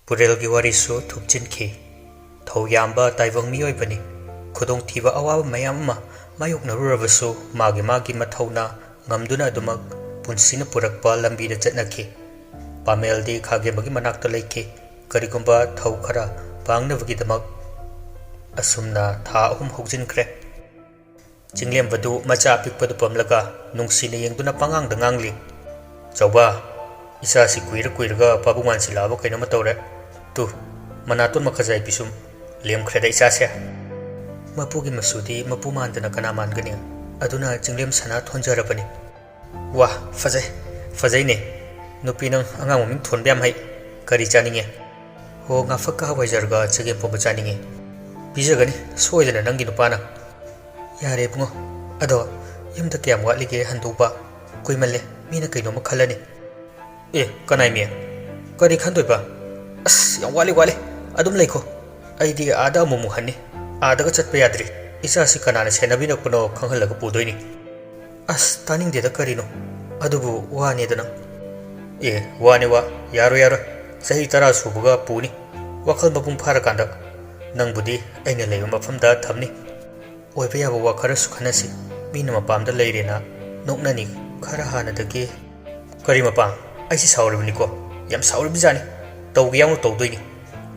ꯄꯨꯔꯦꯜꯒꯤ ꯋꯥꯔꯤꯁꯨ ꯊꯨꯞꯆꯤꯟꯈꯤ꯫ ꯊꯧ ꯌꯥꯝꯕ ꯇꯥꯏꯕꯪ ꯃꯤꯑꯣꯏꯕꯅꯤ꯫ ꯈꯨꯗꯣꯡꯊꯤꯕ ꯑꯋꯥꯕ ꯃꯌꯥꯝ ꯑꯃ ꯃꯥꯌꯣꯛꯅꯔꯨꯔꯕꯁꯨ ꯃꯥꯒꯤ ꯃꯊꯧꯅ ꯉꯝꯗꯨꯅ ꯑꯗꯨꯃꯛ ꯄꯨꯟꯁꯤꯅ ꯄꯨꯔꯛꯄ ꯂꯝꯕꯤꯗ ꯆꯠꯅꯈꯤ꯫ ꯄꯥꯃꯦꯜꯗꯤ ꯈꯥꯒꯦꯝꯕꯒꯤ ꯃꯅꯥꯛꯇ ꯂꯩꯈꯤ꯫ ꯀꯔꯤꯒꯨꯝꯕ ꯊꯧ ꯈꯔ ꯄꯥꯡꯅꯕꯒꯤꯗꯃꯛ꯫ ꯑꯁꯨꯝꯅ ꯊꯥ 3 ꯍꯧꯖꯤꯟꯈ꯭ꯔꯦ꯫ ꯆꯤꯡꯂꯦꯝꯕꯗꯨ ꯃꯆꯥ ꯑꯄꯤꯛꯄꯗꯨ ꯄꯝꯂꯒ ꯅꯨꯡꯁꯤꯅ ꯌꯦꯡꯗꯨꯅ ꯄꯉꯥꯡꯗ ꯉꯥꯡꯂꯤ꯫ ꯆꯧꯕ, ꯏꯆꯥꯁꯤ ꯀꯨꯏꯔꯒ ꯄꯥꯕꯨꯡ ꯃꯥꯟꯁꯤꯜꯂꯛꯑꯕ ꯀꯩꯅꯣꯝꯃ ꯇꯧꯔꯦ꯫ ꯇꯨ, ꯃꯅꯥꯇꯣꯟ ꯃꯈꯖꯥꯏ ꯄꯤꯁꯨꯝ ꯂꯦꯝꯈ꯭ꯔꯦꯗ ꯏꯆꯥꯁꯦ꯫ ꯃꯄꯨꯒꯤ ꯃꯁꯨꯗꯤ ꯃꯄꯨ ꯃꯥꯟꯗꯅ ꯀꯅꯥ ꯃꯥꯟꯒꯅꯤ? ꯑꯗꯨꯅ ꯆꯤꯡꯂꯦꯝ ꯁꯅꯥ ꯊꯣꯟꯖꯔꯕꯅꯤ꯫ ꯋꯥ, ꯐꯖꯩꯅꯦ꯫ ꯅꯨꯄꯤ ꯅꯪ ꯑꯉꯥꯡ ꯃꯃꯤꯡ ꯊꯣꯟꯕ ꯌꯥꯝ ꯍꯩ꯫ ꯀꯔꯤ ꯆꯥꯅꯤꯡꯉꯦ? ꯍꯣ, ꯉꯥꯐꯛꯀ ꯍꯋꯥꯏꯖꯥꯔꯒ ꯆꯒꯦꯝꯄꯣꯝꯕ ꯆꯥꯅꯤꯡꯉꯦ꯫ ꯄꯤꯖꯒꯅꯤ ꯁꯣꯏꯗꯅ ꯅꯪꯒꯤ ꯅꯨꯄꯥꯅ꯫ ꯌꯥꯔꯦ ꯏꯕꯨꯡꯉꯣ꯫ ꯑꯗꯣ ꯌꯨꯝꯗ ꯀꯌꯥꯝ ꯋꯥꯠꯂꯤꯒꯦ ꯍꯟꯗꯧꯕ? ꯀꯨꯏꯃꯜꯂꯦ, ꯃꯤꯅ ꯀꯩꯅꯣꯝꯃ ꯈꯜꯂꯅꯤ꯫ ꯀꯅꯥꯏ ꯃꯤ? ꯀꯔꯤ ꯈꯟꯗꯣꯏꯕ? ꯑꯁ, ꯌꯥꯝ ꯋꯥꯠꯂꯤ꯫ ꯑꯗꯨꯝ ꯂꯩꯈꯣ꯫ ꯑꯩꯗꯤ ꯑꯥꯗ ꯑꯃꯨꯛ ꯍꯟꯅꯤ꯫ ꯑꯥꯗꯒ ꯆꯠꯄ ꯌꯥꯗ꯭ꯔꯤ꯫ ꯏꯆꯥꯁꯤ ꯀꯅꯥꯅ ꯁꯦꯟꯅꯕꯤꯔꯛꯄꯅꯣ ꯈꯪꯍꯜꯂꯒ ꯄꯨꯗꯣꯏꯅꯤ꯫ ꯑꯁ, ꯇꯥꯅꯤꯡꯗꯦꯗ ꯀꯔꯤꯅꯣ? ꯑꯗꯨꯕꯨ ꯋꯥꯅꯦꯗꯅ꯫ ꯋꯥꯅꯦ ꯋꯥ꯫ ꯌꯥꯔꯣꯏ꯫ ꯆꯍꯤ 10 ꯁꯨꯕꯒ ꯄꯨꯅꯤ꯫ ꯋꯥꯈꯜ ꯃꯄꯨꯡ ꯐꯥꯔꯀꯥꯟꯗ ꯅꯪꯕꯨꯗꯤ ꯑꯩꯅ ꯂꯩꯕ ꯃꯐꯝꯗ ꯊꯝꯅꯤ꯫ ꯑꯣꯏꯕ ꯌꯥꯕ ꯋꯥ ꯈꯔꯁꯨ ꯈꯟꯅꯁꯤ꯫ ꯃꯤꯅ ꯃꯄꯥꯝꯗ ꯂꯩꯔꯦꯅ ꯅꯣꯛꯅꯅꯤ ꯈꯔ ꯍꯥꯟꯅꯗꯒꯤ꯫ ꯀꯔꯤ ꯃꯄꯥꯝ? ꯑꯩꯁꯤ ꯁꯥꯎꯔꯤꯕꯅꯤꯀꯣ꯫ ꯌꯥꯝ ꯁꯥꯎꯔꯤꯕꯖꯥꯠꯅꯤ꯫ ꯇꯧꯒꯦ ꯌꯥꯎꯅ ꯇꯧꯗꯣꯏꯅꯤ꯫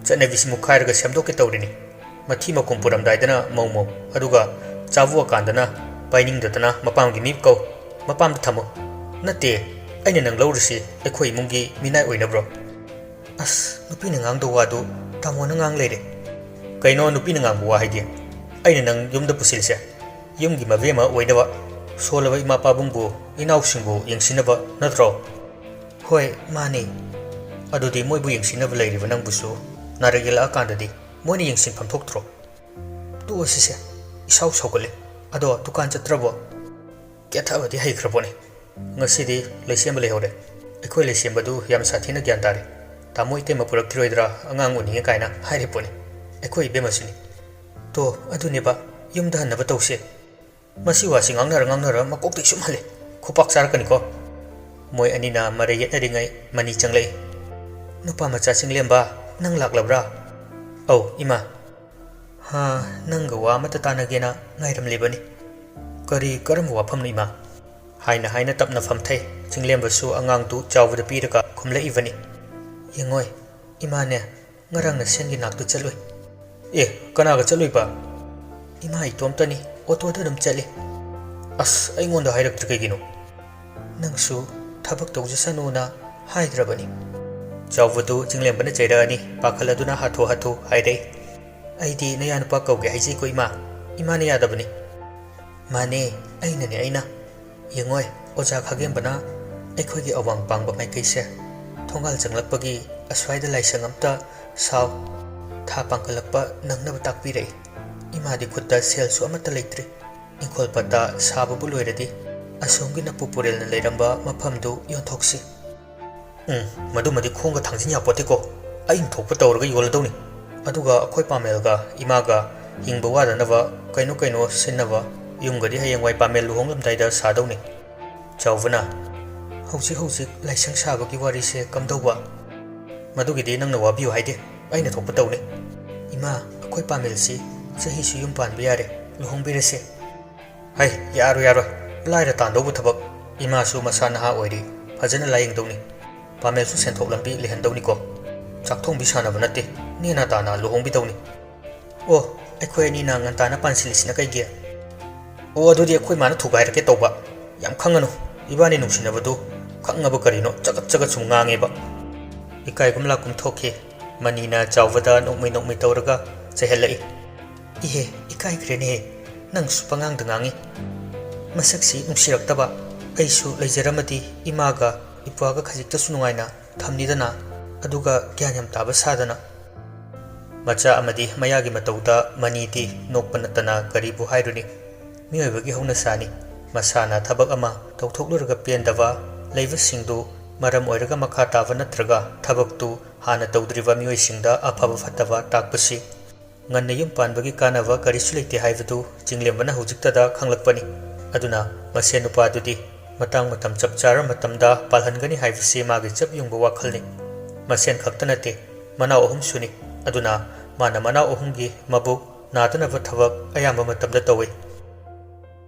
ꯆꯠꯅꯕꯤꯁꯤ ꯃꯨꯛꯈꯥꯏꯔꯒ ꯁꯦꯝꯗꯣꯛꯀꯦ ꯇꯧꯔꯤꯅꯤ꯫ ꯃꯊꯤ ꯃꯀꯨꯝ ꯄꯨꯔꯝꯗꯥꯏꯗꯅ ꯃꯧ, ꯑꯗꯨꯒ ꯆꯥꯕꯣꯛꯑꯀꯥꯟꯗꯅ ꯄꯥꯏꯅꯤꯡꯗꯗꯅ ꯃꯄꯥꯝꯒꯤ ꯃꯤ ꯀꯧ꯫ ꯃꯄꯥꯝꯗ ꯊꯝꯃꯨ꯫ ꯅꯠꯇꯦ, ꯑꯩꯅ ꯅꯪ ꯂꯧꯔꯤꯁꯤ ꯑꯩꯈꯣꯏ ꯏꯃꯨꯡꯒꯤ ꯃꯤꯅꯥꯏ ꯑꯣꯏꯅꯕ꯭ꯔꯣ? ꯑꯁ, ꯅꯨꯄꯤꯅ ꯉꯥꯡꯗꯧ ꯋꯥꯗꯨ ꯇꯥꯃꯣꯅ ꯉꯥꯡ ꯂꯩꯔꯦ꯫ ꯀꯩꯅꯣ ꯅꯨꯄꯤꯅ ꯉꯥꯡꯕ ꯋꯥ ꯍꯥꯏꯗꯤ? ꯑꯩꯅ ꯅꯪ ꯌꯨꯝꯗ ꯄꯨꯁꯤꯜꯂꯤꯁꯦ ꯌꯨꯝꯒꯤ ꯃꯕꯦꯝꯃ ꯑꯣꯏꯅꯕ, ꯁꯣꯜꯂꯕ ꯏꯃꯥ ꯄꯥꯕꯨꯡꯕꯨ ꯏꯅꯥꯎꯁꯤꯡꯕꯨ ꯌꯦꯡꯁꯤꯟꯅꯕ ꯅꯠꯇ꯭ꯔꯣ? ꯍꯣꯏ, ꯃꯥꯅꯦ꯫ ꯑꯗꯨꯗꯤ ꯃꯣꯏꯕꯨ ꯌꯦꯡꯁꯤꯟꯅꯕ ꯂꯩꯔꯤꯕ ꯅꯪꯕꯨꯁꯨ ꯅꯥꯔꯛ ꯌꯦꯛꯂꯛꯑꯀꯥꯟꯗꯗꯤ ꯃꯣꯏꯅ ꯌꯦꯡꯁꯤꯟꯐꯝ ꯊꯣꯛꯇ꯭ꯔꯣ? ꯇꯣꯛꯑꯁꯤꯁꯦ, ꯏꯁꯥꯎ ꯁꯥꯎꯒꯠꯂꯦ꯫ ꯑꯗꯣ ꯗꯨꯀꯥꯟ ꯆꯠꯇ꯭ꯔꯕꯣ? ꯀꯦꯊꯕꯗꯤ ꯍꯩꯈ꯭ꯔꯄꯣꯠꯅꯤ꯫ ꯉꯁꯤꯗꯤ ꯂꯩꯁꯦꯝꯕ ꯂꯩꯍꯧꯔꯦ꯫ ꯑꯩꯈꯣꯏ ꯂꯩꯁꯦꯝꯕꯗꯨ ꯌꯥꯝ ꯁꯥꯊꯤꯅ ꯒ꯭ꯌꯥꯟ ꯇꯥꯔꯦ꯫ ꯇꯥꯃꯣ ꯏꯇꯩꯃ ꯄꯨꯔꯛꯈꯤꯔꯣꯏꯗ꯭ꯔꯥ ꯑꯉꯥꯡ ꯎꯅꯤꯡꯉꯦ ꯀꯥꯏꯅ ꯍꯥꯏꯔꯤꯄꯣꯠꯅꯤ꯫ ꯑꯩꯈꯣꯏ ꯏꯕꯦꯝꯃꯁꯤꯅꯤ꯫ ꯇꯣ, ꯑꯗꯨꯅꯦꯕ, ꯌꯨꯝꯗ ꯍꯟꯅꯕ ꯇꯧꯁꯦ꯫ ꯃꯁꯤ ꯋꯥꯁꯤ ꯉꯥꯡꯅꯔ ꯃꯀꯣꯛꯇꯩ ꯁꯨꯝ ꯍꯜꯂꯦ꯫ ꯈꯨꯄꯥꯛ ꯆꯥꯔꯛꯀꯅꯤꯀꯣ꯫ ꯃꯣꯏ ꯑꯅꯤꯅ ꯃꯔꯩ ꯌꯦꯠꯅꯔꯤꯉꯩ ꯃꯅꯤ ꯆꯪꯂꯛꯏ꯫ ꯅꯨꯄꯥ ꯃꯆꯥ ꯆꯤꯡꯂꯦꯝꯕ, ꯅꯪ ꯂꯥꯛꯂꯕ꯭ꯔꯥ? ꯑꯧ, ꯏꯃꯥ꯫ ꯅꯪꯒ ꯋꯥ ꯑꯃꯇ ꯇꯥꯟꯅꯒꯦꯅ ꯉꯥꯏꯔꯝꯂꯤꯕꯅꯤ꯫ ꯀꯔꯝꯕ ꯋꯥꯐꯝꯅꯣ ꯏꯃꯥ? ꯍꯥꯏꯅ ꯇꯞꯅ ꯐꯝꯊꯩ꯫ ꯆꯤꯡꯂꯦꯝꯕꯁꯨ ꯑꯉꯥꯡꯗꯨ ꯆꯥꯎꯕꯗ ꯄꯤꯔꯒ ꯈꯨꯝꯂꯛꯏꯕꯅꯤ꯫ ꯌꯦꯡꯉꯣꯏ, ꯏꯃꯥꯅꯦ ꯉꯔꯥꯡ ꯅꯁꯦꯟꯒꯤ ꯅꯥꯛꯇ ꯆꯠꯂꯨꯏ꯫ ꯀꯅꯥꯒ ꯆꯠꯂꯨꯏꯕ? ꯏꯃꯥ ꯏꯇꯣꯝꯇꯅꯤ, ꯑꯣꯇꯣꯗ ꯑꯗꯨꯝ ꯆꯠꯂꯤ꯫ ꯑꯁ, ꯑꯩꯉꯣꯟꯗ ꯍꯥꯏꯔꯛꯇ꯭ꯔꯤ ꯀꯩꯒꯤꯅꯣ? ꯅꯪꯁꯨ ꯊꯕꯛ ꯇꯧꯖꯁꯅꯨꯅ ꯍꯥꯏꯗ꯭ꯔꯕꯅꯤ꯫ ꯆꯥꯎꯕꯗꯨ ꯆꯤꯡꯂꯦꯝꯕꯅ ꯆꯩꯔꯛꯑꯅꯤ ꯄꯥꯈꯠꯂꯗꯨꯅ ꯍꯥꯊꯨ ꯍꯥꯏꯔꯛꯏ꯫ ꯑꯩꯗꯤ ꯅꯌꯥꯅꯨꯄꯥ ꯀꯧꯒꯦ ꯍꯥꯏꯖꯩꯀꯣ ꯏꯃꯥ꯫ ꯏꯃꯥꯅ ꯌꯥꯗꯕꯅꯤ꯫ ꯃꯥꯅꯦ, ꯑꯩꯅ꯫ ꯌꯦꯡꯉꯣꯏ, ꯑꯣꯖꯥ ꯈꯥꯒꯦꯝꯕꯅ ꯑꯩꯈꯣꯏꯒꯤ ꯑꯋꯥꯡ ꯄꯥꯡꯕ ꯃꯥꯏꯀꯩꯁꯦ ꯊꯣꯡꯒꯥꯜ ꯆꯪꯂꯛꯄꯒꯤ ꯑꯁ꯭ꯋꯥꯏꯗ ꯂꯥꯏꯁꯪ ꯑꯝꯇ ꯁꯥꯎ, ꯊꯥ ꯄꯥꯡꯈꯠꯂꯛꯄ ꯅꯪꯅꯕ ꯇꯥꯛꯄꯤꯔꯛꯏ꯫ ꯏꯃꯥꯗꯤ ꯈꯨꯠꯇ ꯁꯦꯜꯁꯨ ꯑꯃꯠꯇ ꯂꯩꯇ꯭ꯔꯤ꯫ ꯏꯪꯈꯣꯜ ꯄꯠꯇꯥ ꯁꯥꯕꯕꯨ ꯂꯣꯏꯔꯗꯤ ꯑꯁꯣꯝꯒꯤ ꯅꯄꯨ ꯄꯨꯔꯦꯜꯅ ꯂꯩꯔꯝꯕ ꯃꯐꯝꯗꯨ ꯌꯣꯟꯊꯣꯛꯁꯤ꯫ ꯃꯗꯨꯃꯗꯤ ꯈꯣꯡꯒ ꯊꯥꯡꯖꯤꯟ ꯌꯥꯄꯣꯠꯇꯦꯀꯣ꯫ ꯑꯩꯅ ꯊꯣꯛꯄ ꯇꯧꯔꯒ ꯌꯣꯜꯂꯗꯧꯅꯤ꯫ ꯑꯗꯨꯒ ꯑꯩꯈꯣꯏ ꯄꯥꯃꯦꯜꯒ ꯏꯃꯥꯒ ꯍꯤꯡꯕ ꯋꯥꯗꯅꯕ ꯀꯩꯅꯣ ꯁꯤꯟꯅꯕ ꯌꯨꯝꯒꯗꯤ ꯍꯌꯦꯡꯋꯥꯏ ꯄꯥꯃꯦꯜ ꯂꯨꯍꯣꯡꯂꯝꯗꯥꯏꯗ ꯁꯥꯗꯧꯅꯤ꯫ ꯆꯥꯎꯕꯅ, ꯍꯧꯖꯤꯛ ꯂꯥꯏꯁꯪ ꯁꯥꯕꯒꯤ ꯋꯥꯔꯤꯁꯦ ꯀꯝꯗꯧꯕ? ꯃꯗꯨꯒꯤꯗꯤ ꯅꯪꯅ ꯋꯥꯕꯤꯌꯨ ꯍꯥꯏꯗꯦ꯫ ꯑꯩꯅ ꯊꯣꯛꯄ ꯇꯧꯅꯤ꯫ ꯏꯃꯥ, ꯑꯩꯈꯣꯏ ꯄꯥꯃꯦꯜꯁꯤ ꯆꯍꯤꯁꯨ ꯌꯨꯝ ꯄꯥꯟꯕ ꯌꯥꯔꯦ, ꯂꯨꯍꯣꯡꯕꯤꯔꯁꯦ꯫ ꯌꯥꯔꯣꯏ꯫ ꯂꯥꯏꯔ ꯇꯥꯟꯗꯧꯕ ꯊꯕꯛ꯫ ꯏꯃꯥꯁꯨ ꯃꯁꯥ ꯅꯍꯥ ꯑꯣꯏꯔꯤ, ꯐꯖꯅ ꯂꯥꯌꯦꯡꯗꯧꯅꯤ꯫ ꯄꯥꯃꯦꯜꯁꯨ ꯁꯦꯟꯊꯣꯛ ꯂꯝꯕꯤ ꯂꯩꯍꯟꯗꯧꯅꯤꯀꯣ꯫ ꯆꯥꯛꯊꯣꯡꯕꯤ ꯁꯥꯟꯅꯕ ꯅꯠꯇꯦ, ꯅꯦꯅꯥ ꯇꯥꯅ ꯂꯨꯍꯣꯡꯕꯤꯗꯧꯅꯤ꯫ ꯑꯩꯈꯣꯏ ꯑꯅꯤꯅ ꯉꯟꯇꯥꯅ ꯄꯥꯟꯁꯤꯜꯂꯤꯁꯤꯅ ꯀꯩꯒꯤ? ꯑꯗꯨꯗꯤ ꯑꯩꯈꯣꯏ ꯃꯥꯅ ꯊꯨꯒꯥꯏꯔꯛꯀꯦ ꯇꯧꯕ꯫ ꯌꯥꯝ ꯈꯪꯉꯅꯨ, ꯏꯕꯥꯅꯤ ꯅꯨꯡꯁꯤꯅꯕꯗꯨ ꯈꯪꯉꯕ ꯀꯔꯤꯅꯣ ꯆꯒꯠ ꯁꯨꯝ ꯉꯥꯡꯉꯦꯕ꯫ ꯏꯀꯥꯏꯒꯨꯝ ꯂꯥꯛꯀꯨꯝ ꯊꯣꯛꯈꯤ꯫ ꯃꯅꯤꯅ ꯆꯥꯎꯕꯗ ꯅꯣꯛꯃꯩ ꯇꯧꯔꯒ ꯆꯩꯍꯜꯂꯛꯏ꯫ ꯏꯍꯦ, ꯏꯀꯥꯏꯈ꯭ꯔꯦꯅꯦꯍꯦ, ꯅꯪꯁꯨ ꯄꯉꯥꯡꯗ ꯉꯥꯡꯉꯤ꯫ ꯃꯁꯛꯁꯤ ꯅꯨꯡꯁꯤꯔꯛꯇꯕ꯫ ꯑꯩꯁꯨ ꯂꯩꯖꯔꯝꯃꯗꯤ ꯏꯃꯥꯒ ꯏꯄ꯭ꯋꯥꯒ ꯈꯖꯤꯛꯇꯁꯨ ꯅꯨꯡꯉꯥꯏꯅ ꯊꯝꯅꯤꯗꯅ, ꯑꯗꯨꯒ ꯒ꯭ꯌꯥꯟ ꯌꯥꯝ ꯇꯥꯕ ꯁꯥꯗꯅ꯫ ꯃꯆꯥ ꯑꯃꯗꯤ ꯃꯌꯥꯒꯤ ꯃꯇꯧꯗ ꯃꯅꯤꯗꯤ ꯅꯣꯛꯄ ꯅꯠꯇꯅ ꯀꯔꯤꯕꯨ ꯍꯥꯏꯔꯨꯅꯤ? ꯃꯤꯑꯣꯏꯕꯒꯤ ꯍꯧꯅꯁꯥꯅꯤ꯫ ꯃꯁꯥꯅ ꯊꯕꯛ ꯑꯃ ꯇꯧꯊꯣꯛꯂꯨꯔꯒ ꯄꯦꯟꯗꯕ ꯂꯩꯕꯁꯤꯡꯗꯨ ꯃꯔꯝ ꯑꯣꯏꯔꯒ ꯃꯈꯥ ꯇꯥꯕ ꯅꯠꯇ꯭ꯔꯒ ꯊꯕꯛꯇꯨ ꯍꯥꯟꯅ ꯇꯧꯗ꯭ꯔꯤꯕ ꯃꯤꯑꯣꯏꯁꯤꯡꯗ ꯑꯐꯕ ꯐꯠꯇꯕ ꯇꯥꯛꯄꯁꯤ ꯉꯟꯅ ꯌꯨꯝ ꯄꯥꯟꯕꯒꯤ ꯀꯥꯟꯅꯕ ꯀꯔꯤꯁꯨ ꯂꯩꯇꯦ ꯍꯥꯏꯕꯗꯨ ꯆꯤꯡꯂꯦꯝꯕꯅ ꯍꯧꯖꯤꯛꯇꯗ ꯈꯪꯂꯛꯄꯅꯤ꯫ ꯑꯗꯨꯅ ꯃꯁꯦ ꯅꯨꯄꯥꯗꯨꯗꯤ ꯃꯇꯥꯡ ꯃꯇꯝ ꯆꯞ ꯆꯥꯔꯕ ꯃꯇꯝꯗ ꯄꯥꯜꯍꯟꯒꯅꯤ ꯍꯥꯏꯕꯁꯤ ꯃꯥꯒꯤ ꯆꯞ ꯌꯨꯡꯕ ꯋꯥꯈꯜꯅꯤ꯫ ꯃꯁꯦꯟ ꯈꯛꯇ ꯅꯠꯇꯦ, ꯃꯅꯥꯎ ꯑꯍꯨꯝ ꯁꯨꯅꯤ ꯑꯗꯨꯅ ꯃꯥꯅ ꯃꯅꯥꯎ ꯑꯍꯨꯝꯒꯤ ꯃꯕꯨꯛ ꯅꯥꯗꯅꯕ ꯊꯕꯛ ꯑꯌꯥꯝꯕ ꯃꯇꯝꯗ ꯇꯧꯏ